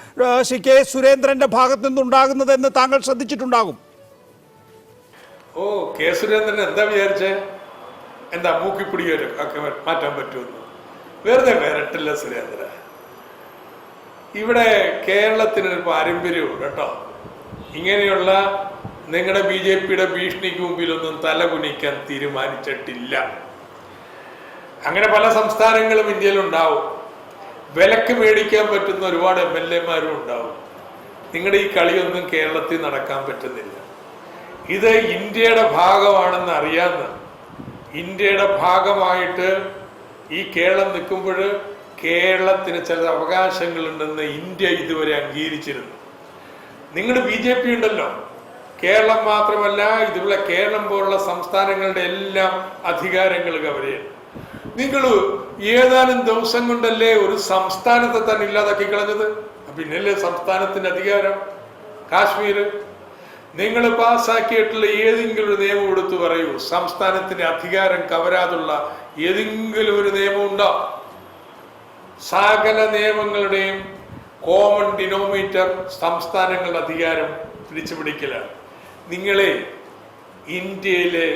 ശ്രീ K. സുരേന്ദ്രന്റെ ഭാഗത്തു നിന്നുണ്ടാകുന്നത് എന്ന് താങ്കൾ ശ്രദ്ധിച്ചിട്ടുണ്ടാകും. K. സുരേന്ദ്രൻ എന്താ വിചാരിച്ചേ? എന്താ മൂക്കിപ്പിടിയൊരു ഒക്കെ മാറ്റാൻ പറ്റുമെന്ന്? വെറുതെ വരട്ടില്ല സുരേന്ദ്ര. ഇവിടെ കേരളത്തിനൊരു പാരമ്പര്യമുണ്ട് കേട്ടോ. ഇങ്ങനെയുള്ള നിങ്ങളുടെ BJPയുടെ ഭീഷണിക്ക് മുമ്പിലൊന്നും തലകുനിക്കാൻ തീരുമാനിച്ചിട്ടില്ല. അങ്ങനെ പല സംസ്ഥാനങ്ങളും ഇന്ത്യയിലുണ്ടാവും. വിലക്ക് മേടിക്കാൻ പറ്റുന്ന ഒരുപാട് MLAമാരും ഉണ്ടാവും. നിങ്ങളുടെ ഈ കളിയൊന്നും കേരളത്തിൽ നടക്കാൻ പറ്റുന്നില്ല. ഇത് ഇന്ത്യയുടെ ഭാഗമാണെന്ന് അറിയാവുന്ന, ഇന്ത്യയുടെ ഭാഗമായിട്ട് ഈ കേരളം നിൽക്കുമ്പോൾ കേരളത്തിന് ചില അവകാശങ്ങളുണ്ടെന്ന് ഇന്ത്യ ഇതുവരെ അംഗീകരിച്ചിരുന്നു. നിങ്ങൾ BJP ഉണ്ടല്ലോ, കേരളം മാത്രമല്ല ഇതുപോലെ കേരളം പോലുള്ള സംസ്ഥാനങ്ങളുടെ എല്ലാം അധികാരങ്ങൾ കവരെയാണ്. നിങ്ങൾ ഏതാനും ദിവസം കൊണ്ടല്ലേ ഒരു സംസ്ഥാനത്തെ തന്നെ ഇല്ലാതാക്കി കളഞ്ഞത്? പിന്നല്ലേ സംസ്ഥാനത്തിന്റെ അധികാരം? കാശ്മീർ നിങ്ങൾ പാസ്സാക്കിയിട്ടുള്ള ഏതെങ്കിലും ഒരു നിയമം എടുത്തു പറയൂ, സംസ്ഥാനത്തിന്റെ അധികാരം കവരാതുള്ള ഏതെങ്കിലും ഒരു നിയമം ഉണ്ടോ? സകല നിയമങ്ങളുടെയും കോമൺ ഡിനോമിനേറ്റർ സംസ്ഥാനങ്ങളുടെ അധികാരം പിടിച്ചുപിടിക്കലാണ്. നിങ്ങളെ ഇന്ത്യയിലെ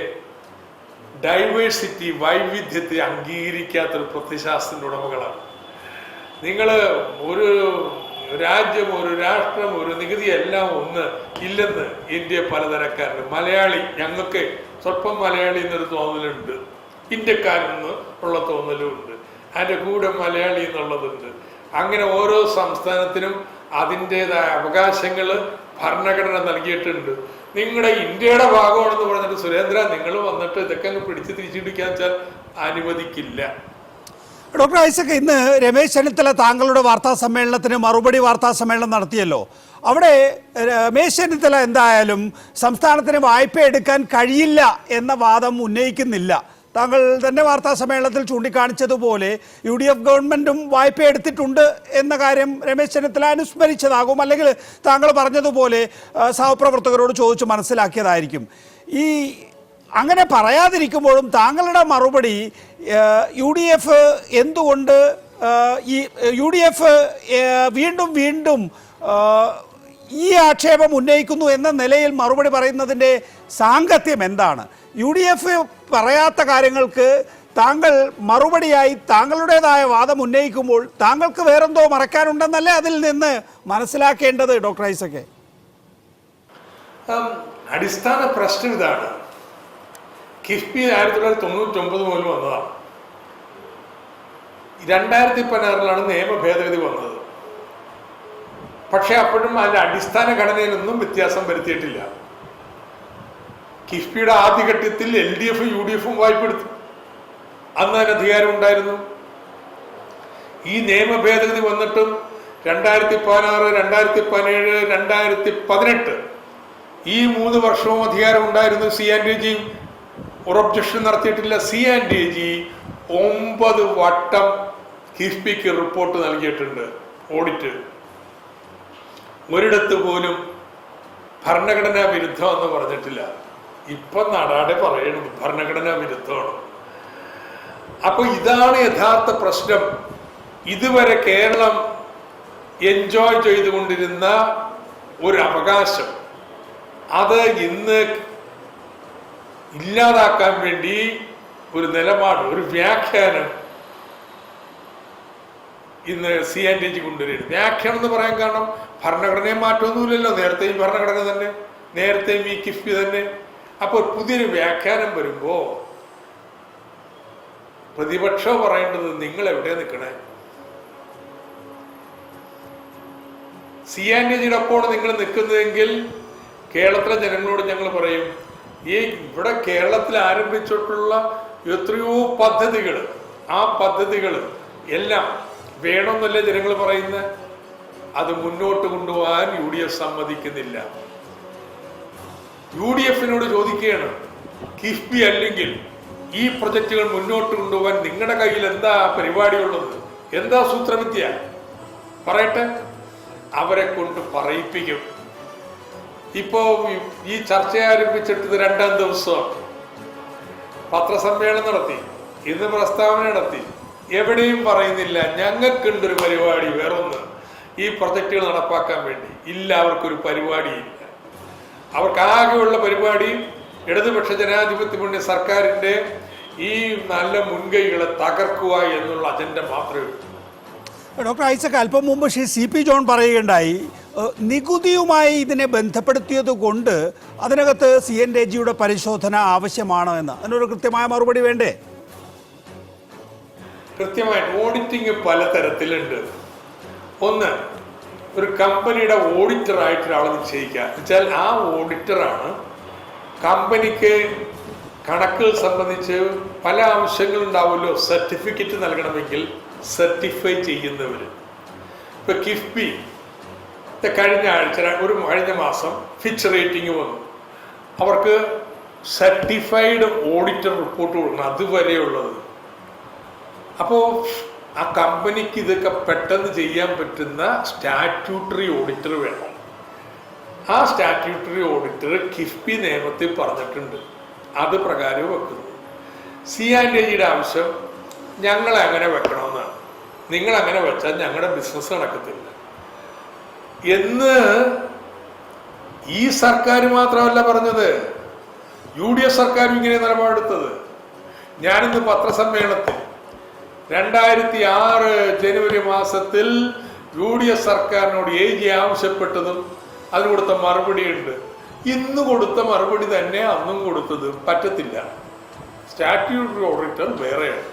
ഡൈവേഴ്സിറ്റി, വൈവിധ്യത്തെ അംഗീകരിക്കാത്തൊരു പ്രത്യയശാസ്ത്രത്തിന്റെ ഉടമകളാണ് നിങ്ങൾ. ഒരു രാജ്യം, ഒരു രാഷ്ട്രം, ഒരു നികുതി എല്ലാം ഒന്ന് ഇല്ലെന്ന് ഇന്ത്യ പലതരക്കാരുണ്ട്. മലയാളി, ഞങ്ങൾക്ക് സ്വല്പം മലയാളി എന്നൊരു തോന്നലുണ്ട്, ഇന്ത്യക്കാരെന്ന് ഉള്ള തോന്നലും ഉണ്ട്, അതിൻ്റെ കൂടെ മലയാളി എന്നുള്ളതുണ്ട്. അങ്ങനെ ഓരോ സംസ്ഥാനത്തിനും അതിൻ്റെതായ അവകാശങ്ങൾ ഭരണഘടന നൽകിയിട്ടുണ്ട്. നിങ്ങളുടെ ഇന്ത്യയുടെ ഭാഗമാണെന്ന് പറഞ്ഞിട്ട് സുരേന്ദ്ര നിങ്ങൾ വന്നിട്ട് ഇതൊക്കെ അങ്ങ് പിടിച്ച് തിരിച്ചിടിക്കാൻ വെച്ചാൽ അനുവദിക്കില്ല. ഡോക്ടർ ഐസക്, ഇന്ന് രമേശ് ചെന്നിത്തല താങ്കളുടെ വാർത്താ സമ്മേളനത്തിന് മറുപടി വാർത്താ സമ്മേളനം നടത്തിയല്ലോ. അവിടെ രമേശ് ചെന്നിത്തല എന്തായാലും സംസ്ഥാനത്തിന് വായ്പ എടുക്കാൻ കഴിയില്ല എന്ന വാദം ഉന്നയിക്കുന്നില്ല. താങ്കൾ തന്നെ വാർത്താ സമ്മേളനത്തിൽ ചൂണ്ടിക്കാണിച്ചതുപോലെ UDF ഗവൺമെൻറ്റും വായ്പ എടുത്തിട്ടുണ്ട് എന്ന കാര്യം രമേശ് ചെന്നിത്തല അനുസ്മരിച്ചതാകും, അല്ലെങ്കിൽ താങ്കൾ പറഞ്ഞതുപോലെ സഹപ്രവർത്തകരോട് ചോദിച്ച് മനസ്സിലാക്കിയതായിരിക്കും. ഈ അങ്ങനെ പറയാതിരിക്കുമ്പോഴും താങ്കളുടെ മറുപടി UDF എന്തുകൊണ്ട് UDF വീണ്ടും വീണ്ടും ഈ ആക്ഷേപം ഉന്നയിക്കുന്നു എന്ന നിലയിൽ മറുപടി പറയുന്നതിൻ്റെ സാങ്കത്യം എന്താണ്? UDF പറയാത്ത കാര്യങ്ങൾക്ക് താങ്കൾ മറുപടിയായി താങ്കളുടേതായ വാദം ഉന്നയിക്കുമ്പോൾ താങ്കൾക്ക് വേറെന്തോ മറക്കാനുണ്ടെന്നല്ലേ അതിൽ നിന്ന് മനസ്സിലാക്കേണ്ടത് ഡോക്ടർ ഐസക്? അടിസ്ഥാന പ്രശ്നം ഇതാണ്. കിഫ്ബി 1999 മുതൽ വന്നതാണ്. 2016 നിയമ ഭേദഗതി വന്നത്. പക്ഷെ അപ്പോഴും അതിന്റെ അടിസ്ഥാന ഘടനയിലൊന്നും വ്യത്യാസം വരുത്തിയിട്ടില്ല. കിഫ്ബിയുടെ ആദ്യഘട്ടത്തിൽ LDF UDF വായ്പ എടുത്തു. അന്ന് അതിന് അധികാരം ഉണ്ടായിരുന്നു. ഈ നിയമ ഭേദഗതി വന്നിട്ടും 2016, 2017, 2018 ഈ 3 വർഷവും അധികാരം ഉണ്ടായിരുന്നു. C&AG ഒരു ഒബ്ജക്ഷൻ നടത്തിയിട്ടില്ല. C&AG 9 വട്ടം കിഫ്ബിക്ക് റിപ്പോർട്ട് നൽകിയിട്ടുണ്ട്, ഓഡിറ്റ്. ഒരിടത്ത് പോലും ഭരണഘടനാ വിരുദ്ധമെന്ന് പറഞ്ഞിട്ടില്ല. ഇപ്പം നാടാടെ പറയുന്നത് ഭരണഘടനാ വിരുദ്ധമാണ്. അപ്പൊ ഇതാണ് യഥാർത്ഥ പ്രശ്നം. ഇതുവരെ കേരളം എൻജോയ് ചെയ്തുകൊണ്ടിരുന്ന ഒരു അവകാശം, അത് ഇന്ന് ഇല്ലാതാക്കാൻ വേണ്ടി ഒരു നിലപാട്, ഒരു വ്യാഖ്യാനം ഇന്ന് C&AG കൊണ്ടുവരുന്നു. വ്യാഖ്യാനം എന്ന് പറയാൻ കാരണം ഭരണഘടനയെ മാറ്റമൊന്നുമില്ലല്ലോ. നേരത്തെയും ഭരണഘടന തന്നെ, നേരത്തെയും ഈ കിഫ്ബി തന്നെ. അപ്പോൾ പുതിയൊരു വ്യാഖ്യാനം വരുമ്പോ പ്രതിപക്ഷം പറയേണ്ടത് നിങ്ങൾ എവിടെ നിൽക്കണേ? C&AGയുടെ ഒപ്പമാണ് നിങ്ങൾ നിൽക്കുന്നതെങ്കിൽ കേരളത്തിലെ ജനങ്ങളോട് ഞങ്ങൾ പറയും, ഈ ഇവിടെ കേരളത്തിൽ ആരംഭിച്ചിട്ടുള്ള എത്രയോ പദ്ധതികൾ, ആ പദ്ധതികൾ എല്ലാം വേണമെന്നല്ലേ ജനങ്ങൾ പറയുന്നത്. അത് മുന്നോട്ട് കൊണ്ടുപോകാൻ UDF സമ്മതിക്കുന്നില്ല. UDFിനോട് ചോദിക്കുകയാണ്, കിഫ്ബി അല്ലെങ്കിൽ ഈ പ്രൊജക്റ്റുകൾ മുന്നോട്ട് കൊണ്ടുപോകാൻ നിങ്ങളുടെ കയ്യിൽ എന്താ പരിപാടിയുള്ളത്? എന്താ സൂത്രവിദ്യ? പറയട്ടെ. അവരെ കൊണ്ട് പറയിപ്പിക്കും. ഇപ്പോ ഈ ചർച്ച ആരംഭിച്ചിട്ട് 2ാം ദിവസമാണ്. പത്രസമ്മേളനം നടത്തി, ഇന്ന് പ്രസ്താവന നടത്തി. എവിടെയും പറയുന്നില്ല ഞങ്ങൾക്കുണ്ടൊരു പരിപാടി, വേറൊന്ന് ഈ പ്രൊജക്റ്റുകൾ നടപ്പാക്കാൻ വേണ്ടി. ഇല്ല, അവർക്കൊരു പരിപാടിയില്ല. അവർക്കാകെയുള്ള പരിപാടി ഇടതുപക്ഷ ജനാധിപത്യ മുന്നണി സർക്കാരിന്റെ ഈ നല്ല മുൻകൈകളെ തകർക്കുക എന്നുള്ള അജണ്ട മാത്രമേ ഉള്ളൂ. ഡോക്ടർ ഐസക്, അല്പം മുമ്പ് CP ജോൺ പറയുകയുണ്ടായി, നികുതിയുമായി ഇതിനെ ബന്ധപ്പെടുത്തിയത് കൊണ്ട് അതിനകത്ത് C&AGയുടെ പരിശോധന ആവശ്യമാണോ എന്ന്. അതിനൊരു കൃത്യമായ മറുപടി വേണ്ടേ? കൃത്യമായിട്ട് ഓഡിറ്റിംഗ് പലതരത്തിലുണ്ട്. ഒന്ന്, ഒരു കമ്പനിയുടെ ഓഡിറ്ററായിട്ട് ഒരാളെ നിശ്ചയിക്കുക വെച്ചാൽ ആ ഓഡിറ്ററാണ് കമ്പനിക്ക് കണക്കുകൾ സംബന്ധിച്ച് പല ആവശ്യങ്ങളുണ്ടാവുമല്ലോ. സർട്ടിഫിക്കറ്റ് നൽകണമെങ്കിൽ സർട്ടിഫൈ ചെയ്യുന്നവർ. ഇപ്പൊ കിഫ്ബി കഴിഞ്ഞ മാസം ഫിച്ച് റേറ്റിംഗ് വന്നു. അവർക്ക് സർട്ടിഫൈഡ് ഓഡിറ്റർ റിപ്പോർട്ട് കൊടുക്കണം, അതുവരെയുള്ളത്. അപ്പോൾ ആ കമ്പനിക്ക് ഇതൊക്കെ പെട്ടെന്ന് ചെയ്യാൻ പറ്റുന്ന സ്റ്റാറ്റ്യൂട്ടറി ഓഡിറ്റർ വേണം. ആ സ്റ്റാറ്റ്യൂട്ടറി ഓഡിറ്റർ കിഫ്ബി നിയമത്തിൽ പറഞ്ഞിട്ടുണ്ട്, അത് പ്രകാരം വെക്കുന്നു. C&AGയുടെ ആവശ്യം ഞങ്ങളെ അങ്ങനെ വെക്കണമെന്നാണ്. നിങ്ങൾ അങ്ങനെ വെച്ചാൽ ഞങ്ങളുടെ ബിസിനസ് നടക്കത്തില്ല എന്ന് ഈ സർക്കാർ മാത്രമല്ല പറഞ്ഞത്, UDF സർക്കാരും ഇങ്ങനെ നിലപാടെടുത്തത്. ഞാനിന്ന് പത്രസമ്മേളനത്തിൽ 2006 ജനുവരി മാസത്തിൽ UDF സർക്കാരിനോട് AG ആവശ്യപ്പെട്ടതും അതിന് കൊടുത്ത മറുപടിയുണ്ട്. ഇന്ന് കൊടുത്ത മറുപടി തന്നെ അന്നും കൊടുത്തത്. പറ്റത്തില്ല, സ്റ്റാറ്റ്യൂട്ടറി ഓഡിറ്റർ വേറെയാണ്,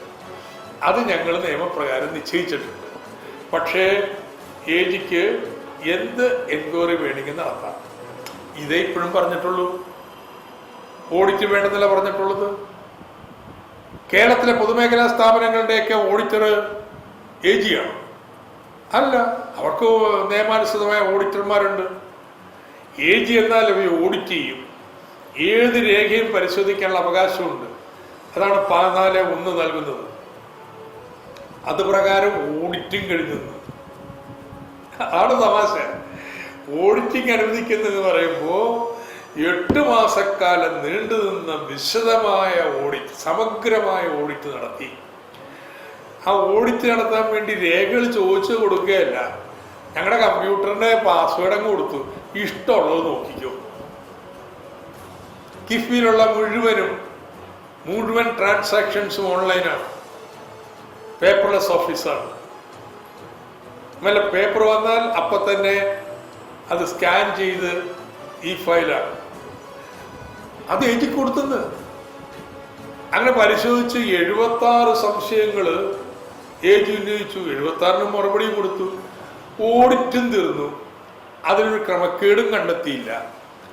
അത് ഞങ്ങൾ നിയമപ്രകാരം നിശ്ചയിച്ചിട്ടുണ്ട്. പക്ഷേ AGക്ക് എന്ത് എൻക്വയറി വേണമെങ്കിൽ നടത്താം. ഇതേ ഇപ്പോഴും പറഞ്ഞിട്ടുള്ളൂ. ഓഡിറ്റ് വേണ്ടെന്നല്ല പറഞ്ഞിട്ടുള്ളത്. കേരളത്തിലെ പൊതുമേഖലാ സ്ഥാപനങ്ങളുടെയൊക്കെ ഓഡിറ്റർ AG ആണ്. അല്ല, അവർക്ക് നിയമാനുസൃതമായ ഓഡിറ്റർമാരുണ്ട്. AG എന്നാൽ ഓഡിറ്റ് ചെയ്യും, ഏത് രേഖയും പരിശോധിക്കാനുള്ള അവകാശമുണ്ട്. അതാണ് 14(1) നൽകുന്നത്. അത് പ്രകാരം ഓഡിറ്റിംഗ് കഴിഞ്ഞു. അതാണ് തമാശ. ഓഡിറ്റിംഗ് അനുവദിക്കുന്നതെന്ന് പറയുമ്പോൾ 8 മാസക്കാലം നീണ്ടുനിന്ന വിശദമായ ഓഡിറ്റ്, സമഗ്രമായ ഓഡിറ്റ് നടത്തി. ആ ഓഡിറ്റ് നടത്താൻ വേണ്ടി രേഖകൾ ചോദിച്ചു കൊടുക്കുകയല്ല, ഞങ്ങളുടെ കമ്പ്യൂട്ടറിന്റെ പാസ്വേഡ് അങ്ങ് കൊടുത്തു, ഇഷ്ടമുള്ളത് നോക്കിക്കോ. കിഫ്ബിയിലുള്ള മുഴുവൻ ട്രാൻസാക്ഷൻസും ഓൺലൈനാണ്, പേപ്പർലെസ് ഓഫീസാണ്. നല്ല പേപ്പർ വന്നാൽ അപ്പം തന്നെ അത് സ്കാൻ ചെയ്ത് ഈ ഫയലാണ് അത് എഴുതി കൊടുത്തുന്നത്. അങ്ങനെ പരിശോധിച്ച് 76 സംശയങ്ങൾ ഏജ് ഉന്നയിച്ചു. 76 മറുപടി കൊടുത്തു. ഓഡിറ്റും തീർന്നു. അതിനൊരു ക്രമക്കേടും കണ്ടെത്തിയില്ല.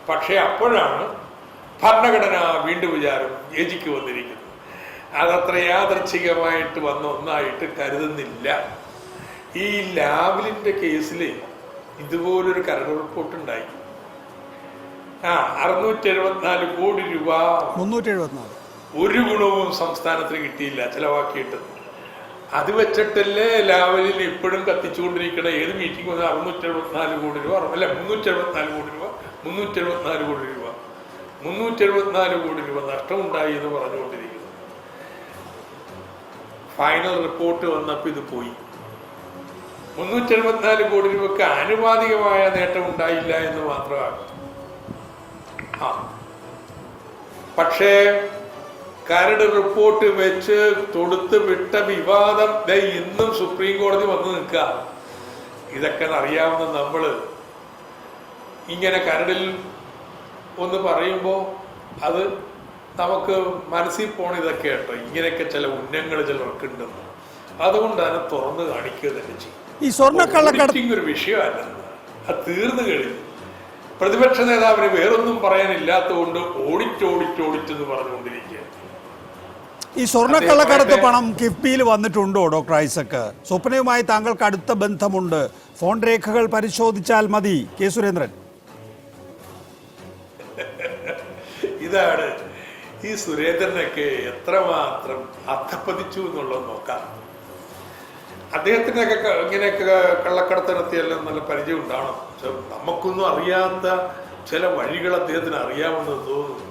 പക്ഷെ അപ്പോഴാണ് ഭരണഘടന വീണ്ടും വിചാരം ഏജിക്ക് വന്നിരിക്കുന്നത്. അതത്ര യാദൃച്ഛികമായിട്ട് വന്ന ഒന്നായിട്ട് കരുതുന്നില്ല. ഈ ലാവ്ലിന്റെ കേസിൽ ഇതുപോലൊരു കരട് റിപ്പോർട്ട് ഉണ്ടായി. 674 കോടി രൂപ 374 ഒരു ഗുണവും സംസ്ഥാനത്തിന് കിട്ടിയില്ല ചെലവാക്കിയിട്ട്. അത് വെച്ചിട്ടല്ലേ ലാവലിൽ ഇപ്പോഴും കത്തിച്ചുകൊണ്ടിരിക്കണ. ഏത് മീറ്റിംഗ് വന്നാൽ 674 കോടി രൂപ, അല്ല 374 കോടി രൂപ, 374 കോടി രൂപ, 374 കോടി രൂപ നഷ്ടമുണ്ടായി എന്ന് പറഞ്ഞുകൊണ്ടിരിക്കുന്നു. ഫൈനൽ റിപ്പോർട്ട് വന്നപ്പോൾ ഇത് പോയി. 374 കോടി രൂപക്ക് ആനുപാതികമായ നേട്ടം ഉണ്ടായില്ല എന്ന് മാത്രമാണ്. പക്ഷേ കരട് റിപ്പോർട്ട് വെച്ച് തൊടുത്ത് വിട്ട വിവാദം ഇന്നും സുപ്രീം കോടതി വന്നു നിൽക്കുക. ഇതൊക്കെ അറിയാവുന്ന നമ്മള് ഇങ്ങനെ കരടിൽ ഒന്ന് പറയുമ്പോൾ അത് നമുക്ക് മനസ്സിൽ പോണ ഇതൊക്കെ കേട്ടോ, ഇങ്ങനെയൊക്കെ ചില ഉന്നങ്ങൾ ചിലർക്കുണ്ടെന്ന്. അതുകൊണ്ടാണ് തുറന്ന് കാണിക്കുക തന്നെ ചെയ്യും. ഈ സ്വർണ്ണക്കള്ളക്കടത്ത് ഒരു വിഷയമല്ലെന്ന് അത് തീർന്നു കഴിഞ്ഞു. പ്രതിപക്ഷ നേതാവിന് വേറൊന്നും പറയാനില്ലാത്തതുകൊണ്ട് ഓഡിറ്റ് എന്ന് പറഞ്ഞുകൊണ്ടിരിക്കുക. ഈ സ്വർണ്ണക്കള്ളക്കടത്ത് പണം കിഫ്ബിയിൽ വന്നിട്ടുണ്ടോ ഡോക്ടർ ഐസക്? സ്വപ്നയുമായി താങ്കൾക്ക് അടുത്ത ബന്ധമുണ്ട്, ഫോൺ രേഖകൾ പരിശോധിച്ചാൽ മതി. കെ സുരേന്ദ്രൻ. ഇതാണ് ഈ സുരേന്ദ്രനൊക്കെ എത്രമാത്രം അധപ്പതിച്ചു എന്നുള്ളത് നോക്കാം. അദ്ദേഹത്തിനൊക്കെ ഇങ്ങനെയൊക്കെ കള്ളക്കടത്ത് നടത്തിയെല്ലാം നല്ല പരിചയം ഉണ്ടാവണം. നമുക്കൊന്നും അറിയാത്ത ചില വഴികൾ അദ്ദേഹത്തിന് അറിയാമെന്ന് തോന്നുന്നു.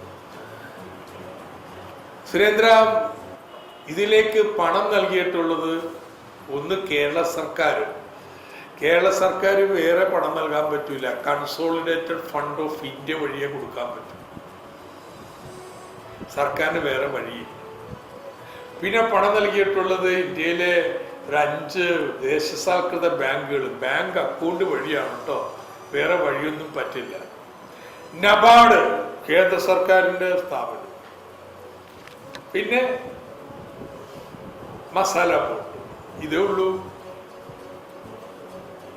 സുരേന്ദ്ര, ഇതിലേക്ക് പണം നൽകിയിട്ടുള്ളത് ഒന്ന് കേരള സർക്കാർ വേറെ പണം നൽകാൻ പറ്റൂല. കൺസോളിഡേറ്റഡ് ഫണ്ട് ഓഫ് ഇന്ത്യ വഴിയെ കൊടുക്കാൻ പറ്റും. സർക്കാരിന് വേറെ വഴി. പിന്നെ പണം നൽകിയിട്ടുള്ളത് ഇന്ത്യയിലെ ഒരു 5 ദേശസാൽകൃത ബാങ്കുകൾ, ബാങ്ക് അക്കൗണ്ട് വഴിയാണ് കേട്ടോ, വേറെ വഴിയൊന്നും പറ്റില്ല. നബാർഡ് കേന്ദ്ര സർക്കാരിന്റെ സ്ഥാപനം, പിന്നെ മസാല ബോർഡ്, ഇതേ ഉള്ളൂ.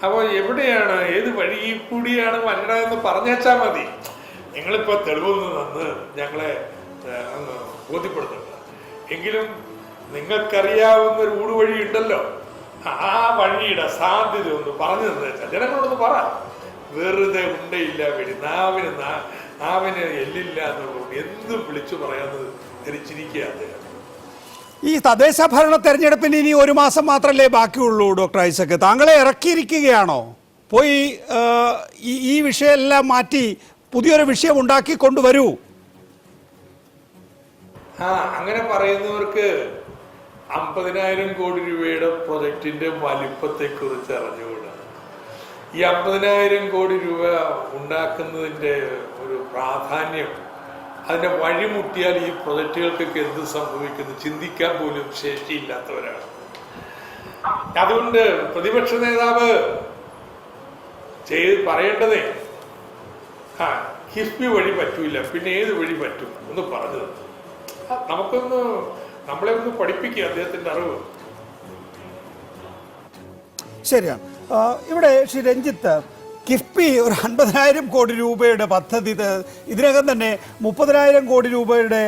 അപ്പോൾ എവിടെയാണ്, ഏത് വഴി കൂടിയാണ് വരണമെന്ന് പറഞ്ഞേച്ചാൽ മതി. നിങ്ങളിപ്പോ തെളിവൊന്ന് തന്ന് ഞങ്ങളെ അങ്ങ് ബോധ്യപ്പെടുത്തുക. എങ്കിലും നിങ്ങൾക്കറിയാവുന്ന ഒരു ഊടുവഴി ഉണ്ടല്ലോ, ആ വഴിയുടെ സാധ്യത ഒന്ന് പറഞ്ഞു തന്നേച്ചാൽ ജനങ്ങളോടൊന്ന് പറ. വെറുതെ ഉണ്ടയില്ല വേണ്ടി നാവിന് എല്ലില്ല എന്നുള്ളത് എന്തും വിളിച്ചു പറയാമെന്ന് ധരിച്ചിരിക്കുക അദ്ദേഹം. ഈ തദ്ദേശ ഭരണ തെരഞ്ഞെടുപ്പിന് ഇനി 1 മാസം മാത്രമല്ലേ ബാക്കിയുള്ളൂ ഡോക്ടർ ഐസക്? താങ്കളെ ഇറക്കിയിരിക്കുകയാണോ? പോയി ഈ വിഷയമെല്ലാം മാറ്റി പുതിയൊരു വിഷയം ഉണ്ടാക്കി കൊണ്ടുവരൂ. അങ്ങനെ പറയുന്നവർക്ക് 50,000 കോടി രൂപയുടെ പ്രൊജക്ടിന്റെ വലിപ്പത്തെ കുറിച്ച് അറിഞ്ഞുകൂടാ. ഈ 50,000 കോടി രൂപ ഉണ്ടാക്കുന്നതിന്റെ ഒരു പ്രാധാന്യം, അതിന്റെ വഴിമുട്ടിയാൽ ഈ പ്രൊജക്ടുകൾക്കൊക്കെ എന്ത് സംഭവിക്കുന്നു ചിന്തിക്കാൻ പോലും ശേഷിയില്ലാത്തവരാണ്. അതുകൊണ്ട് പ്രതിപക്ഷ നേതാവ് പറയേണ്ടതേ കിഫ്ബി വഴി പറ്റൂല, പിന്നെ ഏത് വഴി പറ്റും എന്ന് പറഞ്ഞത്. നമ്മളെ ഒന്ന് പഠിപ്പിക്കുക അദ്ദേഹത്തിന്റെ അറിവ്. ശരിയാണ്. ഇവിടെ ശ്രീ രഞ്ജിത്ത്, കിഫ്ബി ഒരു 50,000 കോടി രൂപയുടെ പദ്ധതി, ഇതിനകം തന്നെ 30,000 കോടി രൂപയുടെ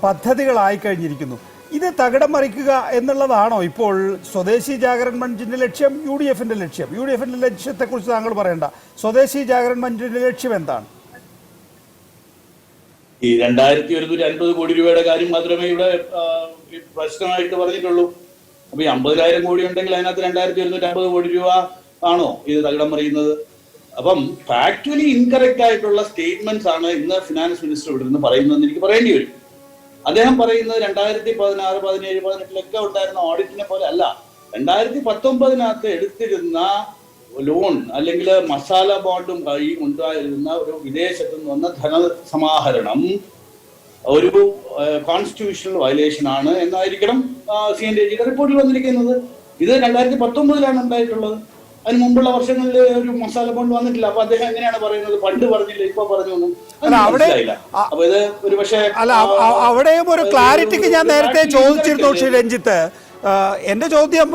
പദ്ധതികളായി കഴിഞ്ഞിരിക്കുന്നു. ഇത് തകിടം മറിക്കുക എന്നുള്ളതാണോ ഇപ്പോൾ സ്വദേശി ജാഗരൺ മഞ്ചിന്റെ ലക്ഷ്യം, UDFന്റെ ലക്ഷ്യം? UDFന്റെ ലക്ഷ്യത്തെക്കുറിച്ച് താങ്കൾ പറയണ്ട, സ്വദേശി ജാഗരൺ മഞ്ചിന്റെ ലക്ഷ്യം എന്താണ്? ഈ 2150 കോടി രൂപയുടെ കാര്യം മാത്രമേ ഇവിടെ പ്രശ്നമായിട്ട് പറഞ്ഞിട്ടുള്ളൂ. അപ്പൊ ഈ 50,000 കോടി ഉണ്ടെങ്കിൽ അതിനകത്ത് 2150 കോടി രൂപ ആണോ ഇത് തകിടം മറിയുന്നത്? അപ്പം ഫാക്ച്വലി ഇൻകറക്റ്റ് ആയിട്ടുള്ള സ്റ്റേറ്റ്മെന്റ്സ് ആണ് ഇന്ന് ഫിനാൻസ് മിനിസ്റ്റർ ഇവിടെ നിന്ന് പറയുന്നതെന്ന് എനിക്ക് പറയേണ്ടി വരും. അദ്ദേഹം പറയുന്നത് 2016, 17, 18 ഉണ്ടായിരുന്ന ഓഡിറ്റിനെ പോലെ അല്ല. 2019 എടുത്തിരുന്ന ലോൺ അല്ലെങ്കിൽ മസാല ബോണ്ടും കൈ ഉണ്ടായിരുന്ന ഒരു വിദേശത്ത് നിന്ന് വന്ന ധനസമാഹരണം ഒരു കോൺസ്റ്റിറ്റ്യൂഷണൽ വയലേഷൻ ആണ് എന്നായിരിക്കണം CNAG റിപ്പോർട്ടിൽ വന്നിരിക്കുന്നത്. ഇത് 2019 ഉണ്ടായിട്ടുള്ളത്. അതിന് മുമ്പുള്ള വർഷങ്ങളിൽ ഒരു മസാല ബോണ്ട് വന്നിട്ടില്ല. അപ്പൊ അദ്ദേഹം എങ്ങനെയാണ് പറയുന്നത് ഫണ്ട് പറഞ്ഞില്ല ഇപ്പൊ പറഞ്ഞു ഒന്നും മനസ്സിലായില്ല. അപ്പൊ ഇത് ഒരു പക്ഷേ അവിടെയും ഒരു ക്ലാരിറ്റിക്ക് ഞാൻ നേരത്തെ ചോദിച്ചിരുന്നു ശ്രീ രഞ്ജിത്ത്. എൻ്റെ ചോദ്യം,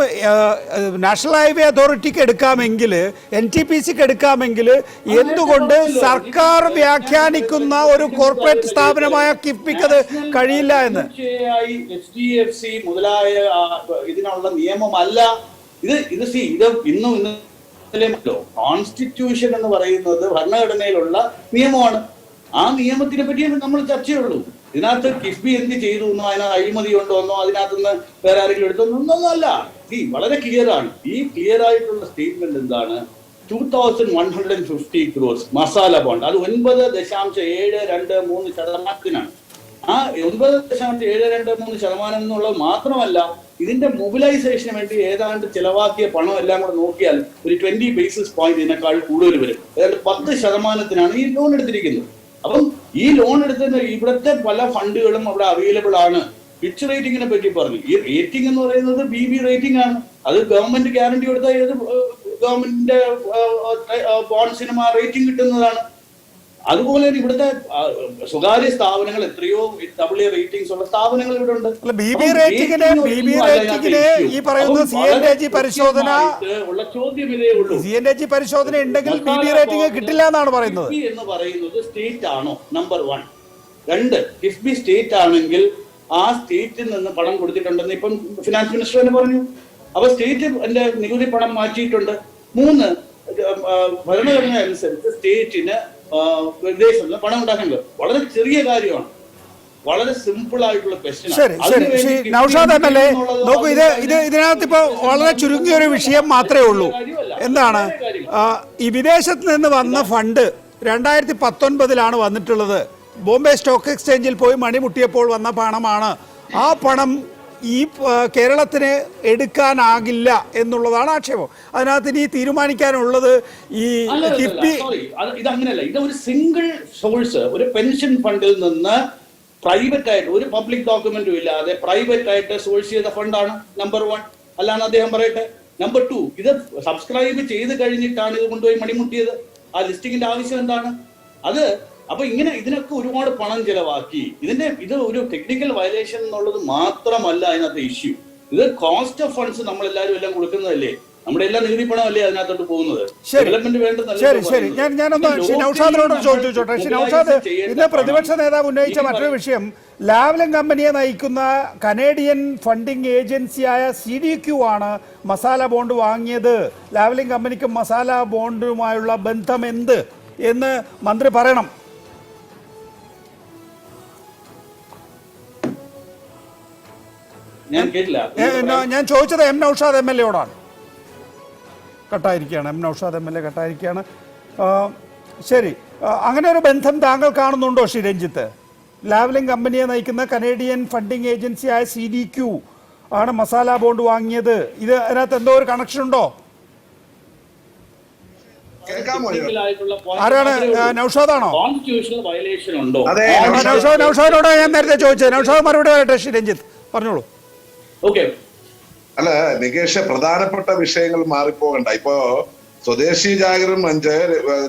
നാഷണൽ ഹൈവേ അതോറിറ്റിക്ക് എടുക്കാമെങ്കിൽ NTPCക്ക് എടുക്കാമെങ്കിൽ എന്തുകൊണ്ട് സർക്കാർ വ്യാഖ്യാനിക്കുന്ന ഒരു കോർപ്പറേറ്റ് സ്ഥാപനമായ കിഫ്ബിക്ക് അത് കഴിയില്ല എന്ന്? HDFC മുതലായ ഇതിനുള്ള നിയമമല്ല ഇത്. ഇത് ഇന്നോ കോൺസ്റ്റിറ്റ്യൂഷൻ എന്ന് പറയുന്നത് ഭരണഘടനയിലുള്ള നിയമമാണ്. ആ നിയമത്തിനെ പറ്റിയാണ് നമ്മൾ ചർച്ചയുള്ളൂ. ഇതിനകത്ത് കിഫ്ബി എന്ത് ചെയ്തു എന്നോ അതിനകത്ത് അഴിമതി ഉണ്ടോ എന്നോ അതിനകത്തുനിന്ന് വേറെ ആരെങ്കിലും എടുത്തോന്നൊന്നും അല്ല. വളരെ ക്ലിയർ ആണ്. ഈ ക്ലിയർ ആയിട്ടുള്ള സ്റ്റേറ്റ്മെന്റ് എന്താണ്? 2150 crores മസാല ബോണ്ട്, അത് 9.723%. ആ 9.723% എന്നുള്ളത് മാത്രമല്ല, ഇതിന്റെ മൊബിലൈസേഷന് വേണ്ടി ഏതാണ്ട് ചെലവാക്കിയ പണം എല്ലാം കൂടെ നോക്കിയാൽ ഒരു 20 basis point ഇതിനേക്കാൾ കൂടുതൽ വരും. ഏതാണ്ട് 10% ഈ ലോൺ എടുത്തിരിക്കുന്നത്. അപ്പം ഈ ലോൺ എടുത്തത് ഇവിടുത്തെ പല ഫണ്ടുകളും അവിടെ അവൈലബിൾ ആണ്. പിച്ച് റേറ്റിംഗിനെ പറ്റി പറഞ്ഞു. ഈ റേറ്റിംഗ് എന്ന് പറയുന്നത് BB റേറ്റിംഗ് ആണ്. അത് ഗവൺമെന്റ് ഗ്യാരണ്ടി കൊടുത്താൽ ഏത് ഗവൺമെന്റിന്റെ ബോൺസിനും ആ റേറ്റിംഗ് കിട്ടുന്നതാണ്. അതുപോലെ തന്നെ ഇവിടുത്തെ സ്വകാര്യ സ്ഥാപനങ്ങൾ എത്രയോ AA റേറ്റിംഗ്സ് ഉള്ള സ്ഥാപനങ്ങൾ ഇവിടെ ഉണ്ട്. BB റേറ്റിംഗിന് ഈ പറയുന്ന CNAG പരിശോധന ഉള്ള ചോദ്യം ഇതേ ഉള്ളൂ. CNAG പരിശോധന ഉണ്ടെങ്കിൽ BB റേറ്റിംഗ് കിട്ടില്ല എന്നാണ് പറയുന്നത്. എന്ന് പറയുന്നത് സ്റ്റേറ്റ് ആണോ? നമ്പർ 1. 2, കിഫ്ബി സ്റ്റേറ്റ് ആണെങ്കിൽ ആ സ്റ്റേറ്റിൽ നിന്ന് പണം കൊടുത്തിട്ടുണ്ടെന്ന് ഇപ്പം ഫിനാൻസ് മിനിസ്റ്റർ തന്നെ പറഞ്ഞു. അപ്പൊ സ്റ്റേറ്റ് എന്റെ നികുതി പണം മാറ്റിയിട്ടുണ്ട്. 3, ഭരണഘടന അനുസരിച്ച് സ്റ്റേറ്റിന് വിദേശത്ത് നിന്ന് പണം ഉണ്ടാക്കേണ്ടത് വളരെ ചെറിയ കാര്യമാണ്. വളരെ സിമ്പിൾ ആയിട്ടുള്ള ക്വസ്റ്റ്യൻ. ശരി ശരി ശ്രീ നൗഷാദ് MLA, നോക്കൂ, ഇതിനകത്ത് ഇപ്പൊ വളരെ ചുരുങ്ങിയ ഒരു വിഷയം മാത്രമേ ഉള്ളൂ. എന്താണ് ഈ വിദേശത്ത് നിന്ന് വന്ന ഫണ്ട് 2019 വന്നിട്ടുള്ളത്. ബോംബെ സ്റ്റോക്ക് എക്സ്ചേഞ്ചിൽ പോയി മണിമുട്ടിയപ്പോൾ വന്ന പണമാണ്. ആ പണം ഈ കേരളത്തിന് എടുക്കാനാകില്ല എന്നുള്ളതാണ് ആക്ഷേപം. അതിനകത്ത് ഇനി തീരുമാനിക്കാനുള്ളത് ഈ കിഫ്ബി. ഇതങ്ങനെയല്ല. ഇത് ഒരു സിംഗിൾ സോഴ്സ്, ഒരു പെൻഷൻ ഫണ്ടിൽ നിന്ന് പ്രൈവറ്റ് ആയിട്ട് ഒരു പബ്ലിക് ഡോക്യുമെന്റും ഇല്ലാതെ പ്രൈവറ്റ് ആയിട്ട് സോഴ്സ് ചെയ്ത ഫണ്ടാണ്. നമ്പർ 1 അല്ലാന്ന് അദ്ദേഹം പറയട്ടെ. നമ്പർ 2, ഇത് സബ്സ്ക്രൈബ് ചെയ്ത് കഴിഞ്ഞിട്ടാണ് ഇത് കൊണ്ടുപോയി മണിമുട്ടിയത്. ആ ലിസ്റ്റിങ്ങിന്റെ ആവശ്യം എന്താണ്? അത് അപ്പൊ ഇങ്ങനെ ഇതിനൊക്കെ ഒരുപാട് പണം ചെലവാക്കി. ഇത് ഒരു ടെക്നിക്കൽ വയലേഷൻ എന്നുള്ളത് മാത്രമല്ല അതിനകത്ത് ഇഷ്യൂ. ഇത് കോസ്റ്റ് ഓഫ് ഫണ്ട്സ് നമ്മളെല്ലാവരും എല്ലാം കൊടുക്കുന്നതല്ലേ. നമ്മുടെ എല്ലാം നികുതി പണമല്ലേ അതിനകത്തോട്ട് പോകുന്നത്. ഡെവലപ്മെന്റ് വേണ്ടതല്ലേ. ശരി ഞാനൊന്ന് ശ്രീ നൗഷാദിനോട് ചോദിച്ചോട്ടെ. ശ്രീ നൗഷാദ്, ഇന്ന് പ്രതിപക്ഷ നേതാവ് ഉന്നയിച്ച മറ്റൊരു വിഷയം, ലാവ്ലിംഗ് കമ്പനിയെ നയിക്കുന്ന കനേഡിയൻ ഫണ്ടിംഗ് ഏജൻസിയായ CDQ ആണ് മസാല ബോണ്ട് വാങ്ങിയത്. ലാവ്ലിംഗ് കമ്പനിക്കും മസാല ബോണ്ടുമായുള്ള ബന്ധം എന്ത് എന്ന് മന്ത്രി പറയണം. ഞാൻ ചോദിച്ചത് M. Naushad MLA കട്ടായിരിക്കുകയാണ്. M. Naushad MLA കട്ടായിരിക്കുകയാണ്. ശരി, അങ്ങനെ ഒരു ബന്ധം താങ്കൾ കാണുന്നുണ്ടോ ശ്രീ രഞ്ജിത്ത്? ലാവ്ലിംഗ് കമ്പനിയെ നയിക്കുന്ന കനേഡിയൻ ഫണ്ടിംഗ് ഏജൻസിയായ CDQ ആണ് മസാല ബോണ്ട് വാങ്ങിയത്. ഇത് അതിനകത്ത് എന്തോ ഒരു കണക്ഷൻ ഉണ്ടോ? ആരാണ്? നൗഷാദാണോ? നൗഷാദിനോട് ഞാൻ നേരത്തെ ചോദിച്ചത്. നൗഷാദ് മറുപടി പറയട്ടെ. ശ്രീ രഞ്ജിത്ത് പറഞ്ഞോളൂ. അല്ല നികേഷ്, പ്രധാനപ്പെട്ട വിഷയങ്ങൾ മാറിപ്പോകണ്ട. ഇപ്പോ സ്വദേശി ജാഗരൺ മഞ്ച്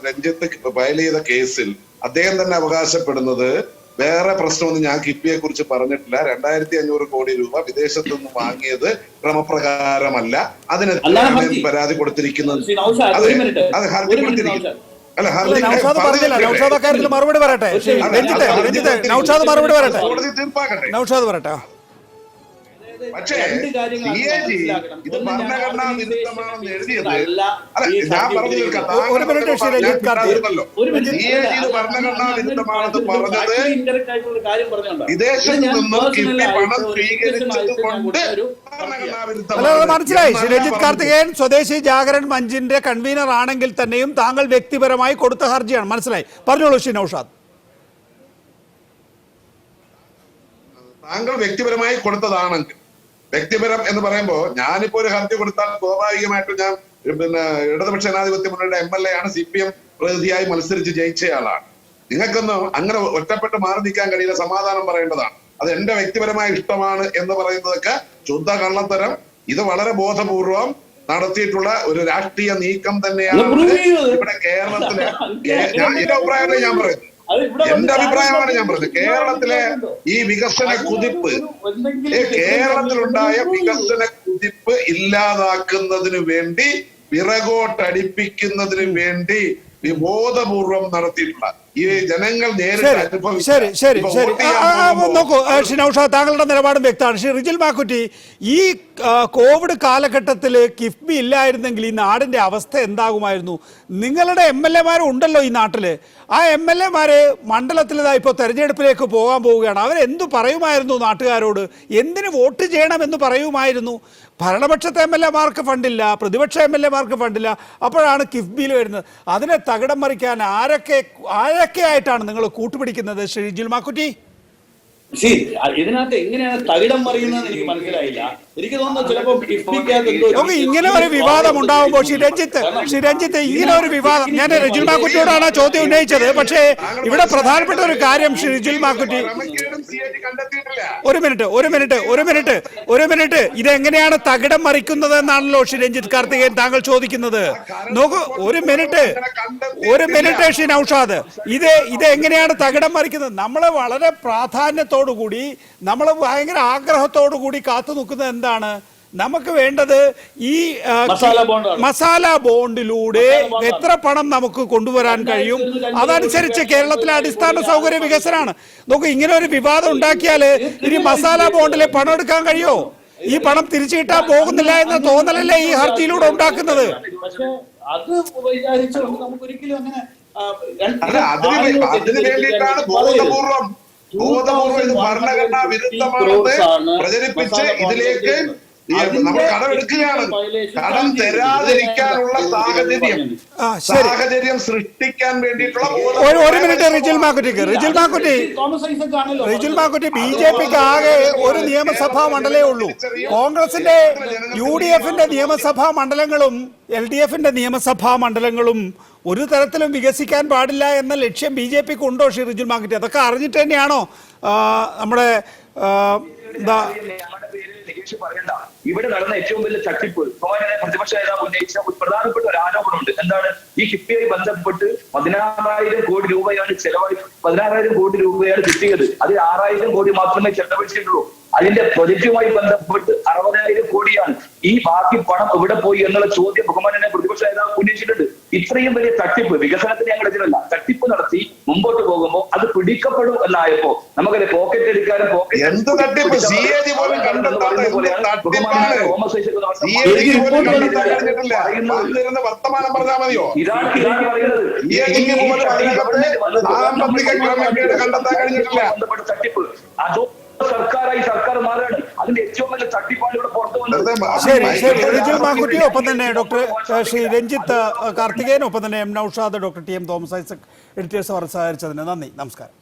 രഞ്ജിത്ത് ഫയൽ ചെയ്ത കേസിൽ അദ്ദേഹം തന്നെ അവകാശപ്പെടുന്നത് വേറെ പ്രശ്നമൊന്നും ഞാൻ കിഫ്ബിയെ കുറിച്ച് പറഞ്ഞിട്ടില്ല. 2500 കോടി രൂപ വിദേശത്തു നിന്ന് വാങ്ങിയത് ക്രമപ്രകാരമല്ല. അതിന് പരാതി കൊടുത്തിരിക്കുന്നത് അത് ഹർജി കൊടുത്തിരിക്കുന്നത്. നൗഷാദ് പറഞ്ഞില്ല. നൗഷാദ് അക്കാര്യത്തിൽ മറുപടി പറയട്ടെ. നൗഷാദ് മറുപടി പറയട്ടെ. നൗഷാദ് പറയട്ടെ. പക്ഷേ രണ്ട് കാര്യങ്ങൾ CAG മനസ്സിലാക്കണം. ഇത് ഒന്ന് ഞാൻ ഭരണഘടനാ organization വിരുദ്ധമാണെന്ന് എഴുതിയത് അല്ല അല്ല ഈ ഞാൻ പറഞ്ഞു സർട്ടിഫിക്കറ്റ് തീർക്കാം. ഒരു മിനിറ്റ് ശ്രീ രഞ്ജിത്ത് കാർത്തിക്. ഒരു മിനിറ്റ്. CAG ഇത് ഭരണഘടനാ വിരുദ്ധമാണെന്ന് പറഞ്ഞത് ഇൻഡയറക്റ്റ് ആയിട്ടുള്ള കാര്യം പറഞ്ഞോണ്ടാ. വിദേശത്ത് ഇത് ഞാൻ നിന്നും കിഫ്ബി personal പണം ആയിട്ട് ഒരു സ്വീകരിച്ചത് വ്യക്തിപരമായിട്ട് ഞാൻ കൊണ്ട് കൊടുത്ത ഒരു ഭരണഘടനാ അല്ല അത് വിരുദ്ധമാണ് മനസ്സിലായി. ശ്രീ എന്നല്ല രഞ്ജിത്ത് പറഞ്ഞത്. കാർത്തികേയൻ സ്വദേശി ജാഗരൺ മഞ്ചിന്റെ കൺവീനർ ആണെങ്കിൽ തന്നെയും താങ്കൾ വ്യക്തിപരമായി കൊടുത്ത ഹർജിയാണ്. മനസ്സിലായി. പറഞ്ഞോളൂ ശ്രീ നൗഷാദ്. താങ്കൾ വ്യക്തിപരമായി കൊടുത്തതാണെങ്കിൽ, വ്യക്തിപരം എന്ന് പറയുമ്പോൾ ഞാനിപ്പോ ഒരു ഹർജി കൊടുത്താൽ സ്വാഭാവികമായിട്ടും ഞാൻ ഇടതുപക്ഷ ജനാധിപത്യ മുന്നണിയുടെ MLA ആണ്, CPM പ്രതിനിധിയായി മത്സരിച്ച് ജയിച്ചയാളാണ്. നിങ്ങൾക്കൊന്നും അങ്ങനെ ഒറ്റപ്പെട്ട് മാറി നിൽക്കാൻ കഴിയില്ല, സമാധാനം പറയേണ്ടതാണ്. അത് എന്റെ വ്യക്തിപരമായ ഇഷ്ടമാണ് എന്ന് പറയുന്നതൊക്കെ ശുദ്ധ കള്ളത്തരം. ഇത് വളരെ ബോധപൂർവം നടത്തിയിട്ടുള്ള ഒരു രാഷ്ട്രീയ നീക്കം തന്നെയാണ് ഇവിടെ കേരളത്തിലെ. എന്റെ അഭിപ്രായമല്ലേ ഞാൻ പറയുന്നത്, എന്റെ അഭിപ്രായമാണ് ഞാൻ പറഞ്ഞത്. കേരളത്തിലെ ഈ വികസന കുതിപ്പ്, കേരളത്തിലുണ്ടായ വികസന കുതിപ്പ് ഇല്ലാതാക്കുന്നതിന് വേണ്ടി, പിറകോട്ടടിപ്പിക്കുന്നതിന് വേണ്ടി ബോധപൂർവം നടത്തിയിട്ടുള്ള ഈ ജനങ്ങൾ നേരിട്ട് ശരി ശരി ശരി നോക്കൂ ശ്രീ നൗഷാദ്, താങ്കളുടെ നിലപാടും വ്യക്തമാണ്. ശ്രീ റിജിൽ മാക്കുറ്റി, ഈ കോവിഡ് കാലഘട്ടത്തിൽ കിഫ്ബി ഇല്ലായിരുന്നെങ്കിൽ ഈ നാടിന്റെ അവസ്ഥ എന്താകുമായിരുന്നു? നിങ്ങളുടെ MLA ഉണ്ടല്ലോ ഈ നാട്ടില്. ആ MLA മണ്ഡലത്തിൽ ഇപ്പോൾ തെരഞ്ഞെടുപ്പിലേക്ക് പോകാൻ പോവുകയാണ്. അവരെന്തു പറയുമായിരുന്നു നാട്ടുകാരോട്? എന്തിന് വോട്ട് ചെയ്യണമെന്ന് പറയുമായിരുന്നു? ഭരണപക്ഷത്തെ MLA ഫണ്ടില്ല, പ്രതിപക്ഷ MLA ഫണ്ടില്ല. അപ്പോഴാണ് കിഫ്ബിയിൽ വരുന്നത്. അതിനെ തകിടം മറിക്കാൻ ആരൊക്കെയായിട്ടാണ് നിങ്ങൾ കൂട്ടുപിടിക്കുന്നത് ശ്രീ റിജിൽ മാക്കുറ്റി? ഇതിനകത്ത് എങ്ങനെയാണ് തകിടം മറിയുന്നതെന്ന് എനിക്ക് മനസ്സിലായില്ല. എനിക്ക് തോന്നുന്നു ചിലപ്പോൾ ഇങ്ങനെ ഒരു വിവാദം ഉണ്ടാവുമ്പോൾ ശ്രീ രഞ്ജിത്ത് ഇങ്ങനെ ഒരു വിവാദം, ഞാൻ റിജിൽ മാക്കുറ്റിയോടാണ് ചോദ്യം ഉന്നയിച്ചത്. പക്ഷേ ഇവിടെ പ്രധാനപ്പെട്ട ഒരു കാര്യം ശ്രീ റിജിൽ മാക്കുറ്റി, ഒരു മിനിറ്റ് ഇതെങ്ങനെയാണ് തകിടം മറിക്കുന്നത് എന്നാണല്ലോ ശ്രീ രഞ്ജിത്ത് കാർത്തികേയൻ താങ്കൾ ചോദിക്കുന്നത്. നോക്കൂ, ഒരു മിനിറ്റ് ശ്രീ നൗഷാദ്, ഇത് എങ്ങനെയാണ് തകിടം മറിക്കുന്നത്? നമ്മള് വളരെ പ്രാധാന്യത്തോടുകൂടി, നമ്മൾ ഭയങ്കര ആഗ്രഹത്തോടു കൂടി കാത്തു നിൽക്കുന്നത് എന്താണ്? നമുക്ക് വേണ്ടത് ഈ മസാല ബോണ്ടിലൂടെ എത്ര പണം നമുക്ക് കൊണ്ടുവരാൻ കഴിയും, അതനുസരിച്ച് കേരളത്തിലെ അടിസ്ഥാന സൗകര്യ വികസനമാണ്. നോക്കൂ, ഇങ്ങനെ ഒരു വിവാദം ഉണ്ടാക്കിയാല് ഇനി മസാല ബോണ്ടിലെ പണം എടുക്കാൻ കഴിയോ? ഈ പണം തിരിച്ചു കിട്ടാൻ പോകുന്നില്ല എന്ന തോന്നലല്ലേ ഈ ഹർജിയിലൂടെ ഉണ്ടാക്കുന്നത്? അത് വിചാരിച്ചുകൊണ്ട് നമുക്ക് ഒരിക്കലും അങ്ങനെ അതിന് വേണ്ടിയിട്ടാണ് ബോധപൂർവം ഇത് ഭരണഘടനാ വിരുദ്ധമാണെന്ന് പ്രചരിപ്പിച്ച് ഇതിലേക്ക് നമ്മൾ കടമെടുക്കുകയാണ്. കടം തരാതിരിക്കാനുള്ള സാഹചര്യം സൃഷ്ടിക്കാൻ വേണ്ടിയിട്ടുള്ള ഒരു മിനിറ്റ് റിജിൽ മാക്കുറ്റി BJPക്ക് ആകെ ഒരു നിയമസഭാ മണ്ഡലേ ഉള്ളൂ. കോൺഗ്രസിന്റെ UDFന്റെ നിയമസഭാ മണ്ഡലങ്ങളും LDFന്റെ നിയമസഭാ മണ്ഡലങ്ങളും ഒരു തരത്തിലും വികസിക്കാൻ പാടില്ല എന്ന ലക്ഷ്യം BJPക്ക് ഉണ്ടോ ശ്രീ റിജിൽ മാക്കുറ്റി? അതൊക്കെ അറിഞ്ഞിട്ട് തന്നെയാണോ നമ്മുടെ പറയണ്ട? ഇവിടെ നടന്ന ഏറ്റവും വലിയ തട്ടിപ്പ് പ്രതിപക്ഷ നേതാവ് ഉന്നയിച്ച ഒരു പ്രധാനപ്പെട്ട ഒരു ആരോപണമുണ്ട്. എന്താണ്? ഈ കിഫ്ബിയുമായി ബന്ധപ്പെട്ട് 16,000 കോടി രൂപയാണ് ചെലവായി, 16,000 കോടി രൂപയാണ് കിട്ടിയത്. അത് 6,000 കോടി മാത്രമേ ചെലവഴിച്ചിട്ടുള്ളൂ. അതിന്റെ പ്രൊജക്റ്റുമായി ബന്ധപ്പെട്ട് 60,000 കോടിയാണ്. ഈ ബാക്കി പണം എവിടെ പോയി എന്നുള്ള ചോദ്യം ബഹുമാനനെ പ്രതിപക്ഷ നേതാവ് ഉന്നയിച്ചിട്ടുണ്ട്. ഇത്രയും വലിയ തട്ടിപ്പ് വികസനത്തിന് ഞങ്ങൾ എതിരല്ല. തട്ടിപ്പ് നടത്തി മുമ്പോട്ട് പോകുമ്പോൾ അത് പിടിക്കപ്പെടും എന്നായപ്പോ നമുക്കത് പോക്കറ്റ് എടുക്കാനും വർത്തമാനം പറഞ്ഞാൽ മതിയോ? ഇതാണ് ബന്ധപ്പെട്ട തട്ടിപ്പ്. അതോ സർക്കാർ മാറാണ്. അതിന്റെ ഏറ്റവും വലിയ തട്ടിപ്പാണ് ഇവിടെ പുറത്തു വന്നത്. ശരി റിജിൽ മാക്കുറ്റി, ഒപ്പം തന്നെ ഡോക്ടർ ശ്രീ രഞ്ജിത്ത് കാർത്തികേയൻ, ഒപ്പം തന്നെ M. Noushad, doctor TM Thomas Isaac, editors അവർ സഹകരിച്ചതിന് നന്ദി. നമസ്കാരം.